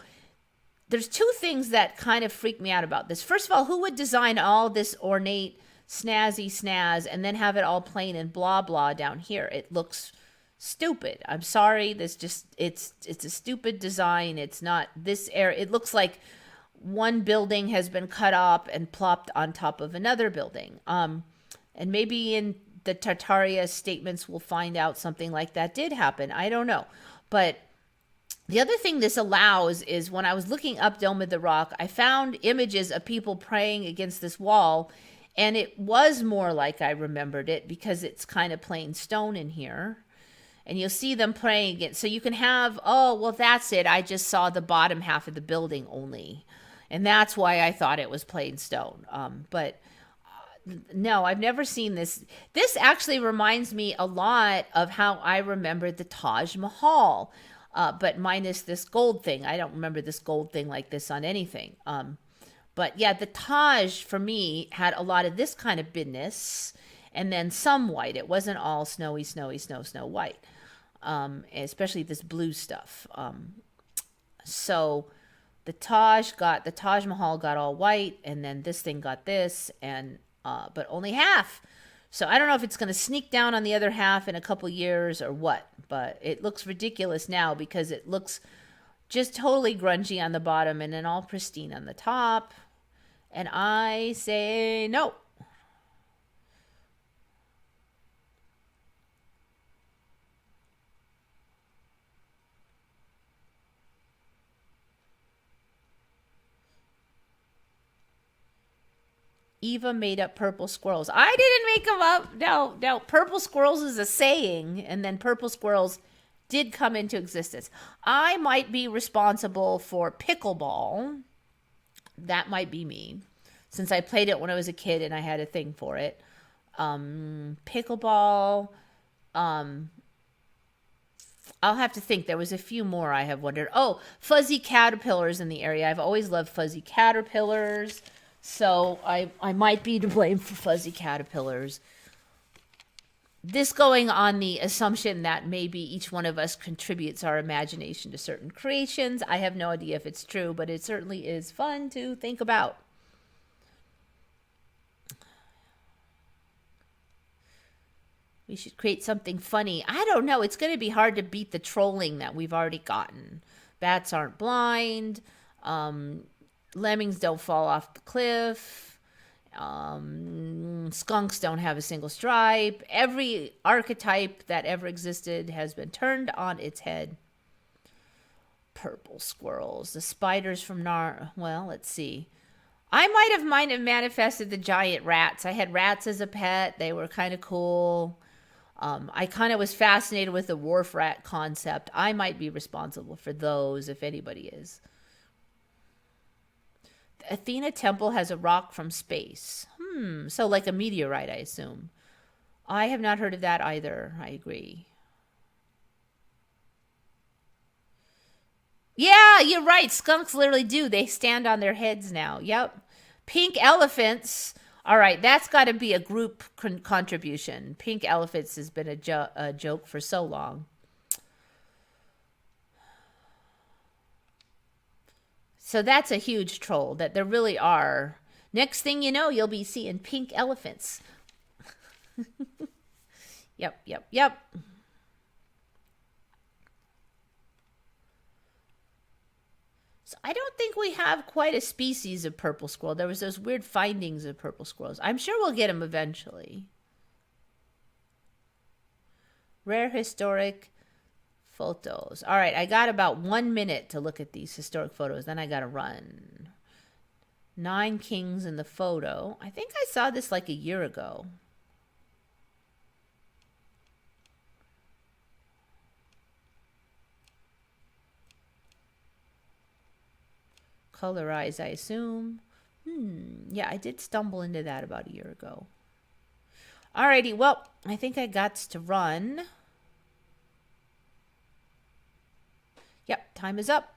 there's two things that kind of freak me out about this. First of all, who would design all this ornate snaz and then have it all plain and blah blah down here? It looks stupid. I'm sorry. It's a stupid design. It's not this area. It looks like one building has been cut up and plopped on top of another building. And maybe in the Tartaria statements we'll find out something like that did happen. I don't know. But the other thing this allows is when I was looking up Dome of the Rock, I found images of people praying against this wall. And it was more like I remembered it because it's kind of plain stone in here. And you'll see them praying again. So you can have, oh, well, that's it. I just saw the bottom half of the building only. And that's why I thought it was plain stone. No, I've never seen this. This actually reminds me a lot of how I remembered the Taj Mahal, but minus this gold thing. I don't remember this gold thing like this on anything. But yeah, the Taj for me had a lot of this kind of business and then some white. It wasn't all snow white, especially this blue stuff. So the Taj Mahal got all white, and then this thing got this, and but only half. So I don't know if it's going to sneak down on the other half in a couple years or what, but it looks ridiculous now because it looks just totally grungy on the bottom and then all pristine on the top. And I say no. Eva made up purple squirrels. I didn't make them up. No. Purple squirrels is a saying, and then purple squirrels did come into existence. I might be responsible for pickleball. That might be me, since I played it when I was a kid and I had a thing for it. Pickleball. I'll have to think. There was a few more I have wondered. Oh, fuzzy caterpillars in the area. I've always loved fuzzy caterpillars. So I might be to blame for fuzzy caterpillars. this going on the assumption that maybe each one of us contributes our imagination to certain creations. I have no idea if it's true, but it certainly is fun to think about. We should create something funny. I don't know. It's going to be hard to beat the trolling that we've already gotten. Bats aren't blind. Lemmings don't fall off the cliff. Skunks don't have a single stripe. Every archetype that ever existed has been turned on its head. Purple squirrels. The spiders from well, let's see. I might have manifested the giant rats. I had rats as a pet. They were kind of cool. I kind of was fascinated with the wharf rat concept. I might be responsible for those, if anybody is. The Athena temple has a rock from space. So like a meteorite, I assume. I have not heard of that either. I agree. Yeah, you're right. Skunks literally do. They stand on their heads now. Yep. Pink elephants. All right, that's got to be a group contribution. Pink elephants has been a joke for so long. So that's a huge troll that there really are. Next thing you know, you'll be seeing pink elephants. Yep. So I don't think we have quite a species of purple squirrel. There was those weird findings of purple squirrels. I'm sure we'll get them eventually. Rare historic photos. All right, I got about 1 minute to look at these historic photos. Then I got to run. 9 kings in the photo. I think I saw this like a year ago. Colorized, I assume. Yeah, I did stumble into that about a year ago. Alrighty, well, I think I got to run. Yep, time is up.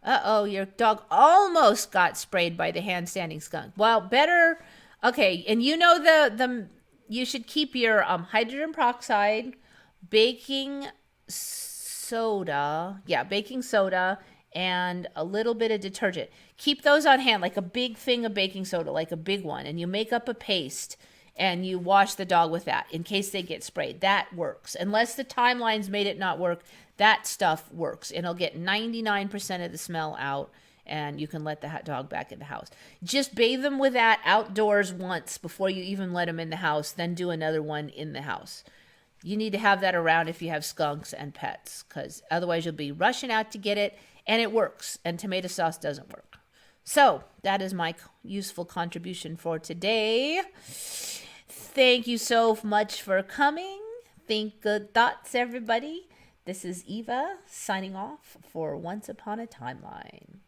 Uh-oh, your dog almost got sprayed by the hand-standing skunk. Well, better. Okay, and you know you should keep your hydrogen peroxide, baking soda. Yeah, baking soda and a little bit of detergent. Keep those on hand, like a big thing of baking soda, like a big one, and you make up a paste and you wash the dog with that in case they get sprayed. That works. Unless the timelines made it not work, that stuff works. And it'll get 99% of the smell out, and you can let the dog back in the house. Just bathe them with that outdoors once before you even let them in the house, then do another one in the house. You need to have that around if you have skunks and pets, because otherwise you'll be rushing out to get it, and it works, and tomato sauce doesn't work. So that is my useful contribution for today. Thank you so much for coming. Think good thoughts, everybody. This is Eva signing off for Once Upon a Timeline.